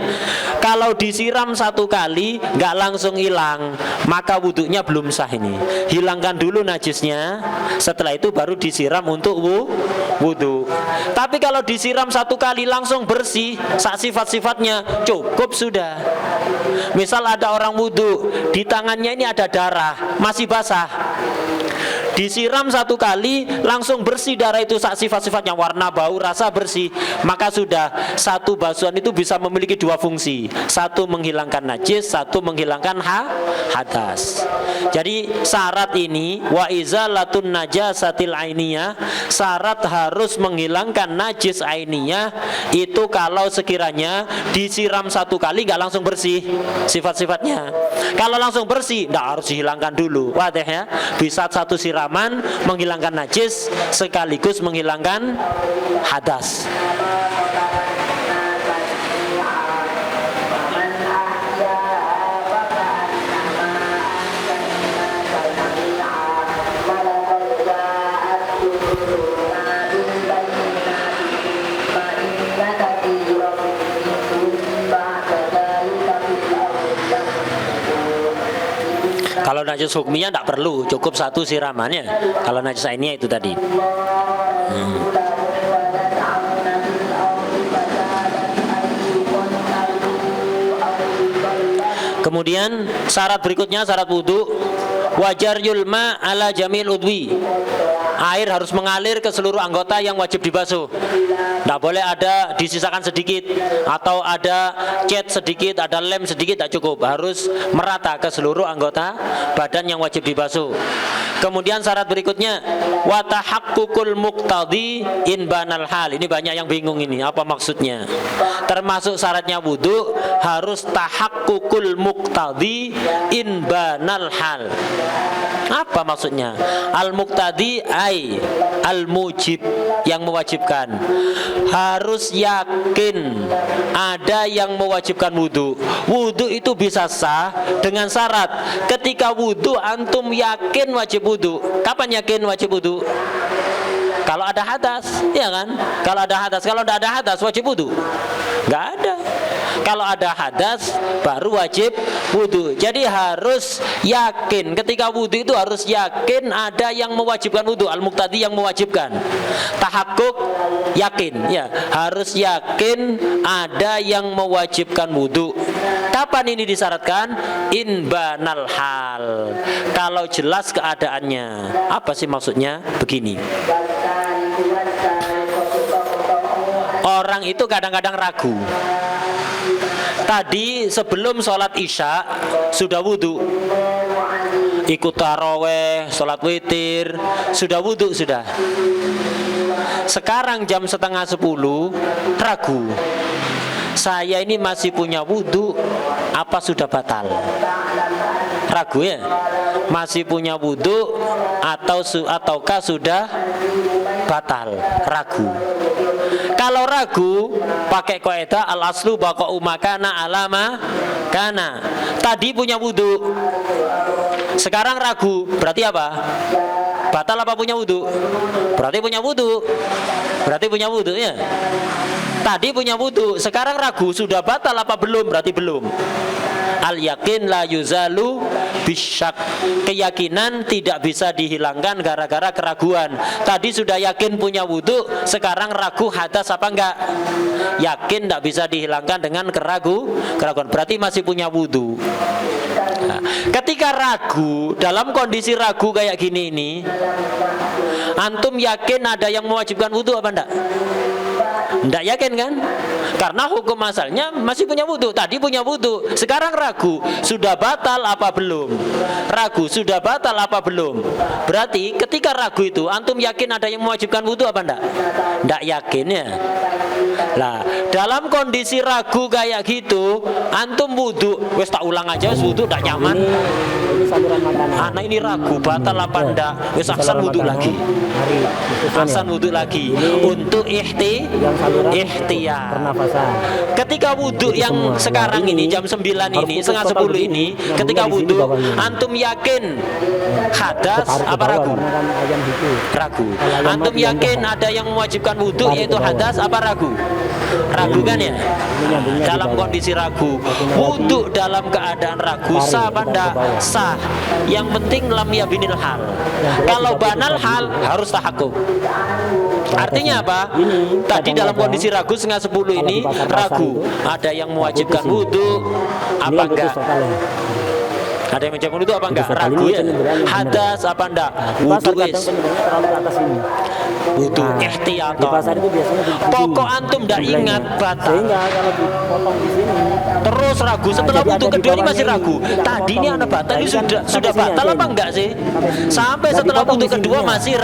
Kalau disiram satu kali nggak langsung hilang, maka wudhunya belum sah ini. Hilangkan dulu najisnya, setelah itu baru disiram untuk wudhu. Tapi kalau disiram satu kali langsung bersih, sifat-sifatnya cukup sudah. Misal ada orang wudhu, di tangannya ini ada darah, masih basah, disiram satu kali langsung bersih darah itu, sifat-sifatnya warna, bau, rasa bersih, maka sudah satu basuhan itu bisa memiliki dua fungsi, satu menghilangkan najis, satu menghilangkan hadas. Jadi syarat ini wa izalatun najasatil ainiyah, syarat harus menghilangkan najis ainiyah itu kalau sekiranya disiram satu kali nggak langsung bersih sifat-sifatnya. Kalau langsung bersih nggak harus dihilangkan dulu, wadah ya, bisa satu siraman menghilangkan najis sekaligus menghilangkan hadas. Kalau najis hukmiyah tidak perlu, cukup satu siramannya. Kalau najis ainiyah itu tadi. Kemudian syarat berikutnya, syarat wudu, wajar yulma ala jamil udwi. Air harus mengalir ke seluruh anggota yang wajib dibasuh. Tidak boleh ada disisakan sedikit, atau ada cat sedikit, ada lem sedikit, tidak cukup. Harus merata ke seluruh anggota badan yang wajib dibasuh. Kemudian syarat berikutnya, wa tahaqqukul muqtadi in banal hal. Ini banyak yang bingung ini, apa maksudnya? Termasuk syaratnya wudu harus tahaqqukul muqtadi in banal hal. Apa maksudnya? Al-muqtadi al-mujib, yang mewajibkan. Harus yakin ada yang mewajibkan wudu. Wudu itu bisa sah dengan syarat ketika wudu antum yakin wajib wudu. Kapan yakin wajib wudu? Kalau ada hadas, ya kan? Kalau ada hadas, kalau tidak ada hadas wajib wudu? Nggak ada. Kalau ada hadas baru wajib wudu. Jadi harus yakin, ketika wudu itu harus yakin ada yang mewajibkan wudu, al-muqtadi yang mewajibkan. Tahakkuk, yakin, ya harus yakin ada yang mewajibkan wudu. Kapan ini disyaratkan? In banal hal, kalau jelas keadaannya. Apa sih maksudnya? Begini, orang itu kadang-kadang ragu. Tadi sebelum sholat isya sudah wudu, ikut taraweh, sholat witir, sudah wudu sudah. Sekarang jam 9:30 ragu, saya ini masih punya wudu apa sudah batal? Ragu ya, masih punya wudu ataukah sudah batal? Ragu. Kalau ragu, pakai kaidah al aslu baqa'u makana alama kana. Tadi punya wudu, sekarang ragu, berarti apa? Batal apa punya wudu? Berarti punya wudu. Berarti punya wudu ya. Tadi punya wudu, sekarang ragu, sudah batal apa belum? Berarti belum. Al yakin la yuzalu bisyak. Keyakinan tidak bisa dihilangkan gara-gara keraguan. Tadi sudah yakin punya wudu, sekarang ragu hadas apa enggak? Yakin tidak bisa dihilangkan dengan keraguan. Berarti masih punya wudu. Nah, ketika ragu, dalam kondisi ragu kayak gini ini, antum yakin ada yang mewajibkan wudu apa enggak? Tidak yakin kan? Karena hukum asalnya masih punya wudu. Tadi punya wudu, sekarang ragu, sudah batal apa belum? Ragu, sudah batal apa belum? Berarti ketika ragu itu, antum yakin ada yang mewajibkan wudu apa enggak? Tidak yakin ya. Lah, dalam kondisi ragu kayak gitu, antum wudu, wes tak ulang aja, wudu tidak nyaman. Anak ini ragu, batal apa enggak? Wes aksan wudu lagi. Aksan wudu lagi untuk ihtiyar. Ketika wudu yang sekarang ini jam 9 ini, setengah 10 ini, ketika wudu antum yakin hadas apa ragu? Ragu. Antum yakin ada yang mewajibkan wudu yaitu hadas apa ragu? Ragu kan ya? Dalam kondisi ragu, wudu dalam keadaan ragu sah apa enggak? Sah. Yang penting lam yabinil hal. Kalau banal hal harus tahakkuk. Artinya apa? Tadi dalam kondisi ragu setengah 10 ini ragu, ada yang mewajibkan wudu apa enggak? Ada yang menjawab wudu apa enggak? Ragu ya. Hadas apa enggak? Wudu wis. Wudu ihtiyatan. Pokok antum enggak ingat batal. Terus ragu, setelah wudu kedua ini masih ragu. Tadi ini anak batal ini sudah batal apa enggak sih? Sampai setelah wudu kedua masih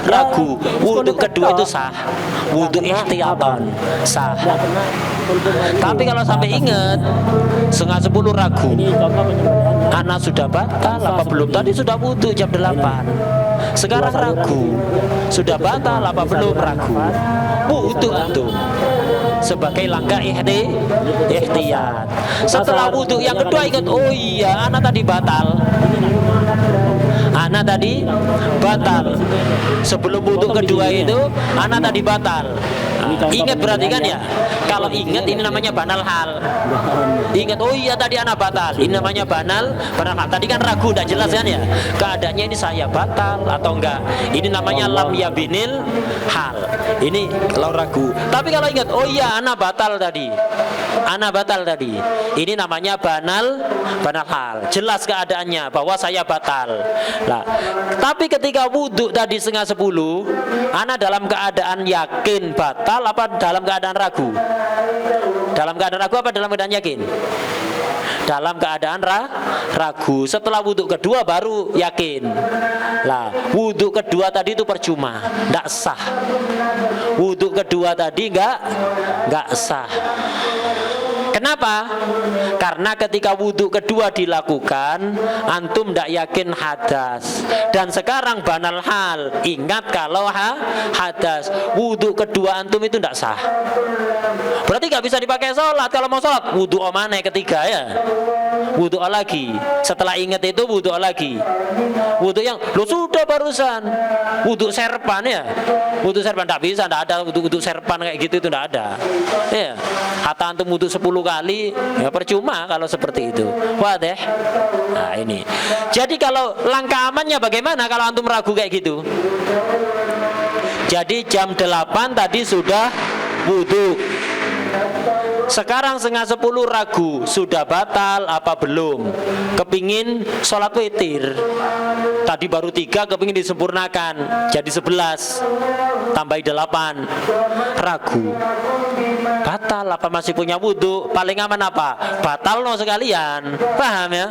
ragu. Wudu kedua itu sah. Wudu ihtiyatan sah. Tapi kalau sampai ingat setengah 10 ragu, anak sudah batal apa belum? Tadi sudah wudu jam 8, sekarang ragu, sudah batal apa belum? Ragu. Wudu antum sebagai langkah ihtiyat. Setelah wudu yang kedua ingat, oh iya anak tadi batal. Anak tadi batal. Sebelum wudu kedua itu anak tadi batal. Ingat berarti kan ya? Kalau ingat ini namanya banal hal. Ingat, oh iya tadi anak batal. Ini namanya banal hal. Tadi kan ragu, tidak jelas kan ya? Keadaannya ini saya batal atau enggak? Ini namanya lam yabinil hal. Ini kalau ragu. Tapi kalau ingat, oh iya anak batal tadi. Anak batal tadi. Ini namanya banal hal. Jelas keadaannya bahwa saya batal. Nah, tapi ketika wudhu tadi setengah 10, anak dalam keadaan yakin batal apa dalam keadaan ragu? Dalam keadaan ragu apa dalam keadaan yakin? Dalam keadaan ragu. Setelah wudhu kedua baru yakin. Lah, wudhu kedua tadi itu percuma, tidak sah. Wudhu kedua tadi enggak sah. Kenapa? Karena ketika wudhu kedua dilakukan, antum tidak yakin hadas. Dan sekarang banal hal, ingat kalau hadas, wudhu kedua antum itu tidak sah. Berarti nggak bisa dipakai sholat. Kalau mau sholat, wudhu mana ketiga ya? Wudhu lagi. Setelah ingat itu wudhu lagi. Wudhu yang lo sudah barusan wudhu serpan ya. Wudhu serpan tidak bisa, tidak ada wudhu serpan kayak gitu, itu tidak ada. Ya. Kata antum wudhu 10 kali, ya percuma kalau seperti itu. Wah deh. Nah ini. Jadi kalau langkah amannya bagaimana kalau antum ragu kayak gitu? Jadi jam 8 tadi sudah wudhu. Sekarang 9:30 ragu, sudah batal apa belum? Kepingin sholat witir. Tadi baru 3, kepingin disempurnakan jadi 11, tambahi 8. Ragu, batal apa masih punya wudhu? Paling aman apa? Batal no sekalian. Paham ya?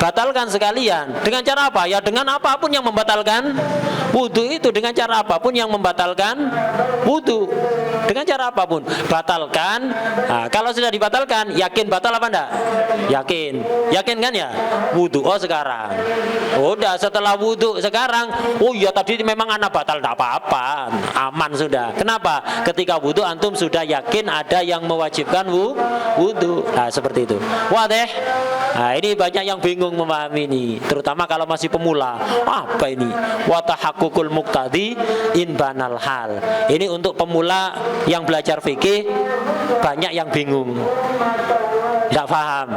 Batalkan sekalian. Dengan cara apa? Ya dengan apapun yang membatalkan wudhu itu. Dengan cara apapun yang membatalkan wudhu. Dengan cara apapun batalkan. Nah, kalau sudah dibatalkan, yakin batal apa enggak? Yakin. Yakin kan ya? Wudhu sekarang. Udah setelah wudhu sekarang, oh iya tadi memang anak batal, enggak apa-apa. Aman sudah. Kenapa? Ketika wudhu antum sudah yakin ada yang mewajibkan wudhu. Nah, seperti itu. Wah deh. Nah, ini banyak yang bingung memahami ini, terutama kalau masih pemula. Apa ini? Wa tahaqqukul muqtadi in banal hal. Ini untuk pemula yang belajar fikih, banyak yang bingung, tidak paham.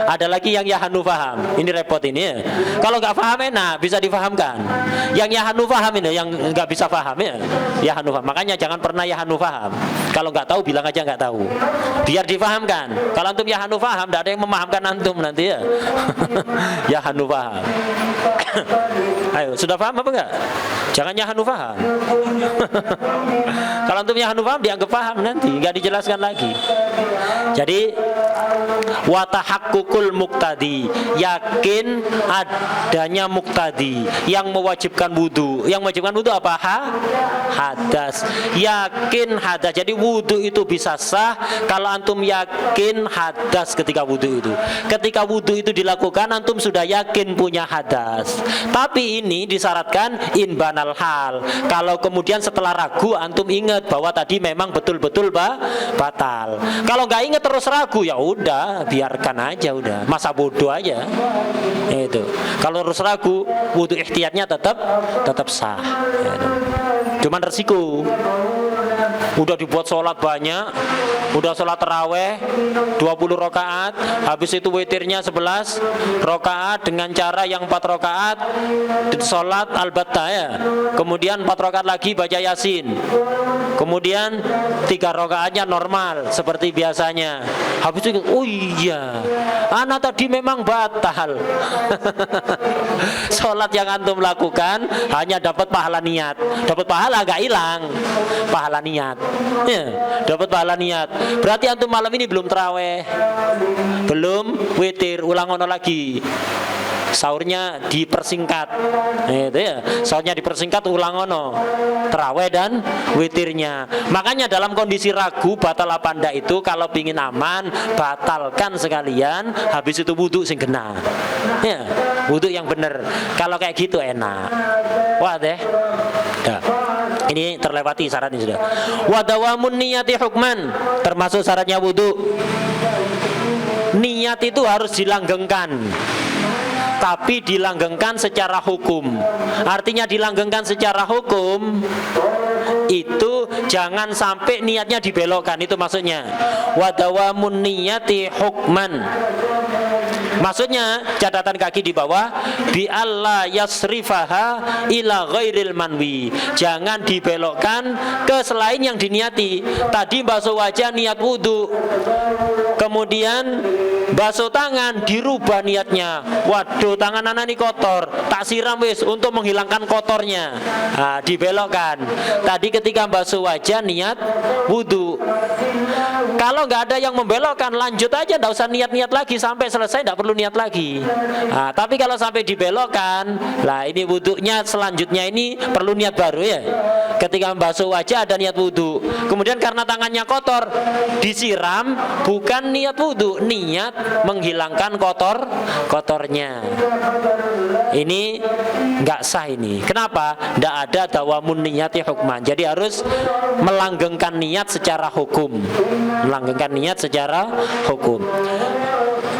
Ada lagi yang yahanu paham. Ini repot ini ya. Kalau nggak paham enak, bisa difahamkan. Yang yahanu paham ini, yang nggak bisa paham ya, yahanu paham. Makanya jangan pernah yahanu paham. Kalau nggak tahu bilang aja nggak tahu, biar difahamkan. Kalau antum yahanu paham, tidak ada yang memahamkan antum nanti ya. Yahanu paham. Ayo, sudah paham apa enggak? Jangan yahanu paham. Kalau antum yahanu paham, dianggap paham nanti, nggak dijelaskan lagi. Jadi wa tahaqqukul muqtadi, yakin adanya muqtadi yang mewajibkan wudu. Yang mewajibkan wudu apa? Hadas. Yakin hadas. Jadi wudu itu bisa sah kalau antum yakin hadas ketika wudu itu. Ketika wudu itu dilakukan, antum sudah yakin punya hadas. Tapi ini disyaratkan in banal hal. Kalau kemudian setelah ragu antum ingat bahwa tadi memang betul-betul batal. Kalau nggak ingat terus ragu, ya udah biarkan aja, udah masa bodoh aja. Itu. Kalau terus ragu, wudu ihtiyatnya tetap sah. Itu. Cuman resiko. Udah dibuat sholat banyak, udah sholat taraweh 20 rakaat, habis itu witirnya 11 rakaat dengan cara yang 4 rakaat sholat al-battah ya. Kemudian 4 rakaat lagi baca Yasin. Kemudian 3 rakaatnya normal seperti biasanya. Habis itu, oh iya, anak tadi memang batal. Sholat yang antum lakukan hanya dapat pahala niat, dapat pahala gak hilang, pahala niat. Ya, dapat pahala niat. Berarti antum malam ini belum taraweh, belum witir, ulang ono lagi. Sahurnya dipersingkat, itu ya. Sahurnya dipersingkat, ulang ono taraweh dan witirnya. Makanya dalam kondisi ragu batal apa ndak itu, kalau pingin aman, batalkan sekalian. Habis itu wudu sing kena. Ya, wudu yang benar. Kalau kayak gitu enak. Wah deh. Ya. Ini terlewati syaratnya sudah. Wa dawamun niyati hukman, termasuk syaratnya wudu. Niat itu harus dilanggengkan, tapi dilanggengkan secara hukum. Artinya dilanggengkan secara hukum itu jangan sampai niatnya dibelokkan, itu maksudnya. Wa dawamun niyati hukman, maksudnya catatan kaki di bawah, bi alla yasrifaha ila ghairil manwi, jangan dibelokkan ke selain yang diniati. Tadi basuh wajah niat wudu, kemudian basuh tangan dirubah niatnya. Waduh, tangan anak ini kotor, tak siram wis untuk menghilangkan kotornya. Nah, dibelokkan. Tadi ketika basuh wajah niat wudu. Kalau nggak ada yang membelokkan, lanjut aja, nggak usah niat-niat lagi sampai selesai, nggak perlu niat lagi. Nah, tapi kalau sampai dibelokkan, lah ini wudunya selanjutnya ini perlu niat baru ya. ketika membasuh wajah ada niat wudhu. Kemudian karena tangannya kotor disiram, bukan niat wudhu, niat menghilangkan kotornya. Ini nggak sah ini. Kenapa? Nggak ada dawamun niyati hukman. Jadi harus melanggengkan niat secara hukum. Melanggengkan niat secara hukum.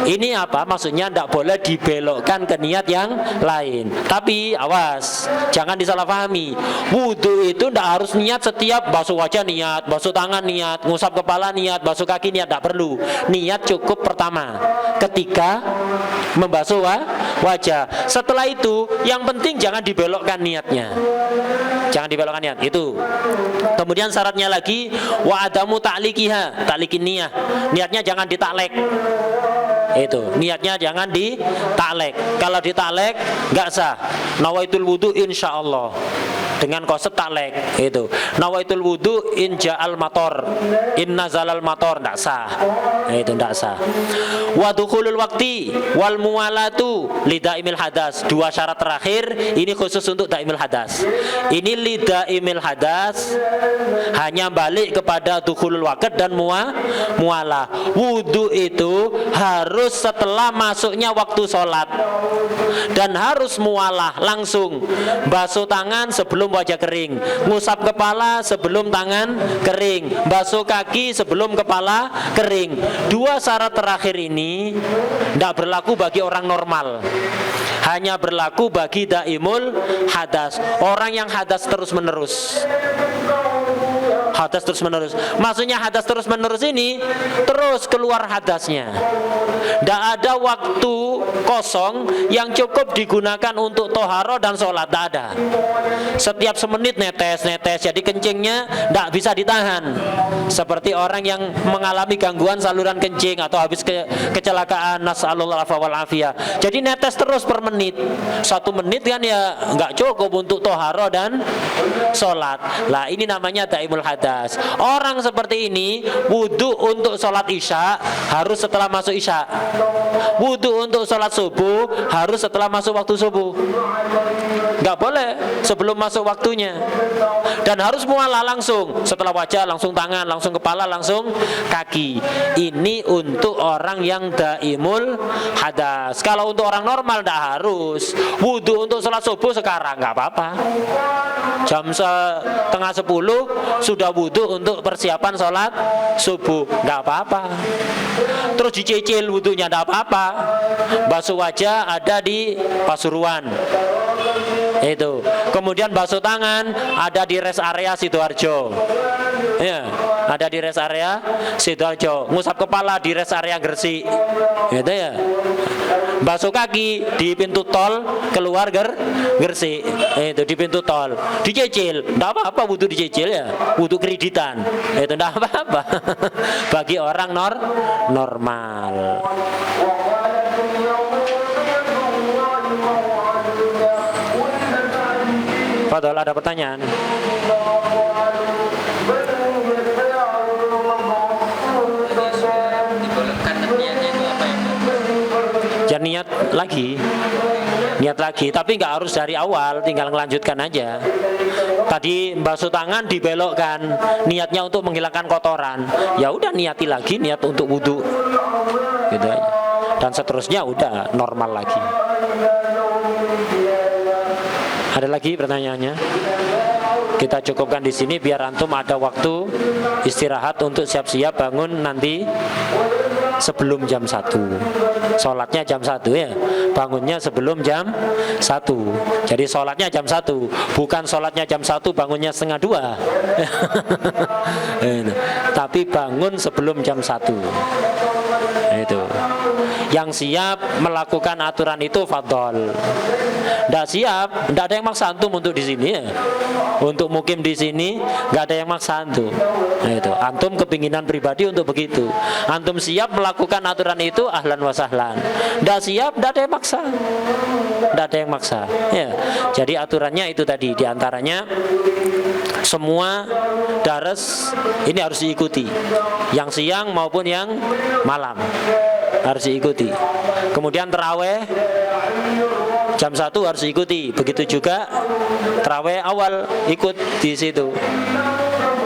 Ini apa? Maksudnya tidak boleh dibelokkan ke niat yang lain. Tapi awas, jangan disalahpahami. Wudhu itu tidak harus niat setiap basuh wajah niat, basuh tangan niat, ngusap kepala niat, basuh kaki niat, tidak perlu. Niat cukup pertama ketika membasuh wajah. Setelah itu yang penting jangan dibelokkan niatnya. Jangan dibelokkan niat itu. Kemudian syaratnya lagi wa adamu ta'liqiha, ta'liqin niyah. Niatnya jangan ditaklek. Itu niatnya jangan ditaklek. Kalau ditaklek nggak sah. Nawaitul wudu insyaallah dengan konsep taklek itu. Nawaitul wudu in ja'al mator, in nazalal mator, nggak sah. Itu nggak sah. Wa dukhulul waqti wal muwalatu lidaimil hadas. Dua syarat terakhir ini khusus untuk daimil hadas. Ini lidaimil hadas hanya balik kepada dukhulul waqt dan muwalah. Wudu itu harus setelah masuknya waktu sholat dan harus mualah langsung. Basuh tangan sebelum wajah kering, ngusap kepala sebelum tangan kering, basuh kaki sebelum kepala kering. Dua syarat terakhir ini tidak berlaku bagi orang normal, hanya berlaku bagi daimul hadas, orang yang hadas terus menerus. Hadas terus menerus. Maksudnya hadas terus menerus ini terus keluar hadasnya. Tidak ada waktu kosong yang cukup digunakan untuk toharo dan sholat. Tidak ada. Setiap semenit netes. Jadi kencingnya tidak bisa ditahan. Seperti orang yang mengalami gangguan saluran kencing atau habis kecelakaan, nas'alullah wal afiyah. Jadi netes terus per menit. 1 menit kan ya nggak cukup untuk toharo dan sholat. Lah ini namanya daimul hadas. Orang seperti ini wudhu untuk sholat isya harus setelah masuk isya. Wudhu untuk sholat subuh harus setelah masuk waktu subuh. Nggak boleh sebelum masuk waktunya. Dan harus mualah langsung. Setelah wajah langsung tangan, langsung kepala, langsung kaki. Ini untuk orang yang daimul hadas. Kalau untuk orang normal nggak harus. Wudhu untuk sholat subuh sekarang nggak apa-apa. Jam 9:30 sudah wudhu untuk persiapan sholat subuh, nggak apa-apa. Terus dicicil wudhunya, nggak apa-apa. Basuh wajah ada di Pasuruan itu. Kemudian basuh tangan ada di rest area Sidoarjo. Ya, ada di rest area Sidoarjo. Ngusap kepala di rest area Gresik. Gitu ya. Basuh kaki di pintu tol keluar Gresik. Itu di pintu tol. Dicicil, enggak apa-apa wudhu dicicil ya. Wudhu kreditan. Itu enggak apa-apa. Bagi orang normal. Padahal ada pertanyaan. Ya niat lagi, tapi nggak harus dari awal, tinggal melanjutkan aja. Tadi basuh tangan dibelokkan, niatnya untuk menghilangkan kotoran. Ya udah niati lagi, niat untuk wudhu, gitu aja. Dan seterusnya udah normal lagi. Ada lagi pertanyaannya? Kita cukupkan di sini biar antum ada waktu istirahat untuk siap-siap bangun nanti sebelum jam 1. Sholatnya jam 1 ya. Bangunnya sebelum jam 1. Jadi sholatnya jam 1. Bukan sholatnya jam 1 bangunnya setengah 2. Tapi bangun sebelum jam 1. Itu. Yang siap melakukan aturan itu fadhol. Nggak siap, nggak ada yang maksa antum untuk di sini ya. Untuk mukim di sini nggak ada yang maksa antum. Nah, itu antum kepinginan pribadi untuk begitu. Antum siap melakukan aturan itu ahlan wa sahlan. Nggak siap, nggak ada yang maksa. Nggak ada yang maksa. Ya. Jadi aturannya itu tadi, diantaranya semua dares ini harus diikuti. Yang siang maupun yang malam harus diikuti. Kemudian taraweh jam 1 harus ikuti. Begitu juga tarawih awal ikut di situ.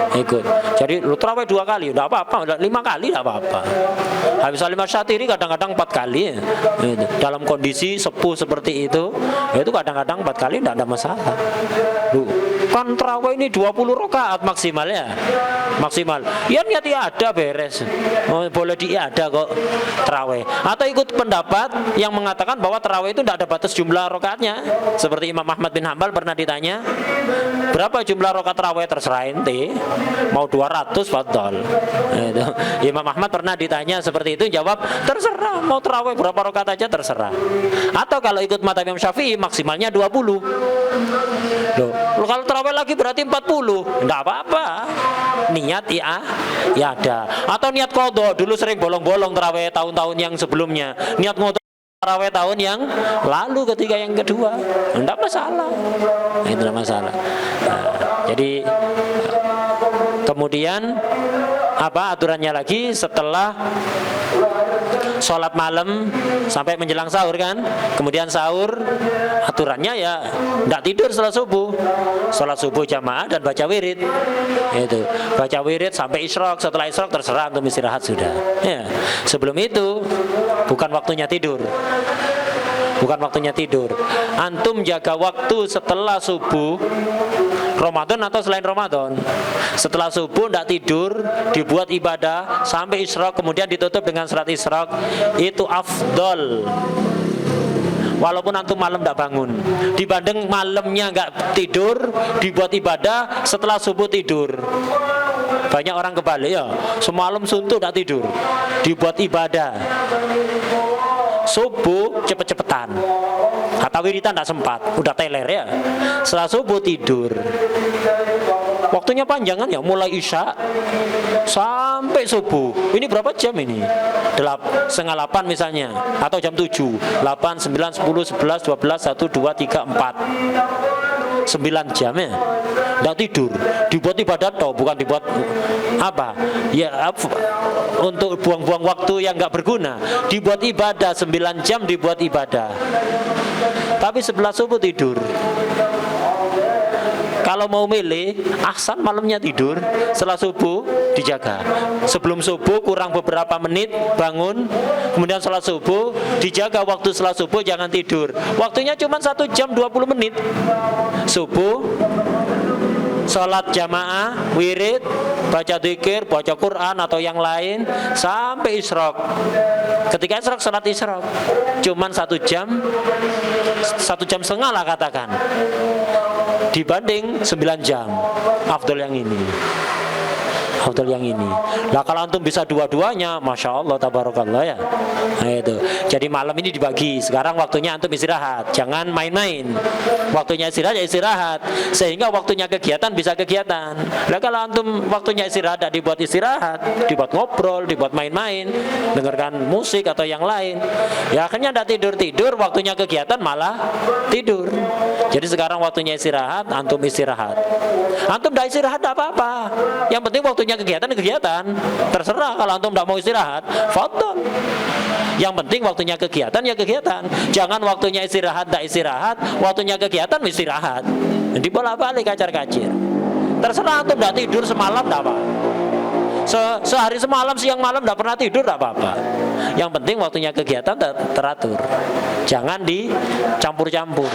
Ikut. Jadi lu tarawih 2 kali, enggak apa-apa, 5 kali enggak apa-apa. Habis Salim Syatiri kadang-kadang 4 kali ya. Gitu. Dalam kondisi sepuh seperti itu kadang-kadang 4 kali enggak ada masalah. Lu kan tarawih ini 20 rakaat maksimal ya. Maksimal. Ya niat ada beres. Boleh diada kok tarawih. Atau ikut pendapat yang mengatakan bahwa tarawih itu enggak ada batas jumlah rakaatnya. Seperti Imam Ahmad bin Hanbal pernah ditanya, "Berapa jumlah rakaat tarawih?" "Terserah ente. Mau 200 fadhol." Gitu. Imam Ahmad pernah ditanya seperti itu, jawab, "Terserah, mau tarawih berapa rakaat aja terserah." Atau kalau ikut mazhab Imam Syafi'i maksimalnya 20. Loh, kalau tarawih lagi berarti 40. Enggak apa-apa. Niat ya ada. Atau niat qadha, dulu sering bolong-bolong tarawih tahun-tahun yang sebelumnya. Niat qadha tarawih tahun yang lalu ketika yang kedua. Enggak masalah. Itu enggak masalah. Nah, jadi kemudian apa aturannya lagi setelah sholat malam sampai menjelang sahur kan, kemudian sahur aturannya ya tidak tidur setelah subuh, sholat subuh jamaah dan baca wirid, itu baca wirid sampai isyraq. Setelah isyraq terserah untuk istirahat sudah ya. Sebelum itu bukan waktunya tidur, bukan waktunya tidur. Antum jaga waktu setelah subuh Ramadan atau selain Ramadan. Setelah subuh tidak tidur, dibuat ibadah sampai isyraq, kemudian ditutup dengan salat isyraq, itu afdol. Walaupun antum malam tidak bangun, dibanding malamnya nggak tidur, dibuat ibadah setelah subuh tidur. Banyak orang kebalik ya, semalam suntuk tidak tidur, dibuat ibadah subuh cepet-cepetan, kata wiritan tidak sempat, udah teler ya. Setelah subuh tidur, waktunya panjang kan ya, mulai isya sampai subuh. Ini berapa jam ini? 7:30 misalnya, atau jam 7, 8, 9, 10, 11, 12, 1, 2, 3, 4, 9 jam ya. Tidak tidur, dibuat ibadah toh, bukan dibuat apa ya, untuk buang-buang waktu yang nggak berguna. Dibuat ibadah 9 jam, dibuat ibadah, tapi sebelah subuh tidur. Kalau mau milih, ahsan malamnya tidur, setelah subuh dijaga. Sebelum subuh kurang beberapa menit bangun, kemudian sholat subuh, dijaga waktu setelah subuh, jangan tidur. Waktunya cuma 1 jam 20 menit. Subuh, sholat jamaah, wirid, baca dzikir, baca Quran atau yang lain sampai isyraq. Ketika isyraq, sholat isyraq. Cuman 1 jam, 1,5 jam lah katakan, dibanding 9 jam. Afdol yang ini, afdol yang ini. Lah kalau antum bisa dua-duanya, masya Allah, tabarakallah ya. Nah, itu. Jadi malam ini dibagi. Sekarang waktunya antum istirahat, jangan main-main. Waktunya istirahat ya istirahat, sehingga waktunya kegiatan bisa kegiatan. Lah kalau antum waktunya istirahat tidak dibuat istirahat, dibuat ngobrol, dibuat main-main, dengarkan musik atau yang lain, ya akhirnya tidak tidur-tidur, waktunya kegiatan malah tidur. Jadi sekarang waktunya istirahat, antum istirahat. Antum tidak istirahat tidak apa-apa. Yang penting waktunya kegiatan. Terserah kalau antum tidak mau istirahat, fadhol. Yang penting waktunya kegiatan ya kegiatan. Jangan waktunya istirahat tidak istirahat, waktunya kegiatan istirahat. Jadi bolak-balik kacar-kacir. Terserah antum tidak tidur semalam tidak apa. Sehari semalam, siang malam tidak pernah tidur tidak apa-apa. Yang penting waktunya kegiatan teratur. Jangan dicampur-campur.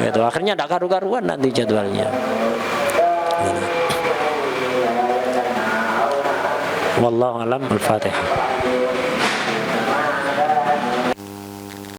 Itu akhirnya tidak karu-karuan nanti jadwalnya. Wallahu a'lam. Al-Fatihah.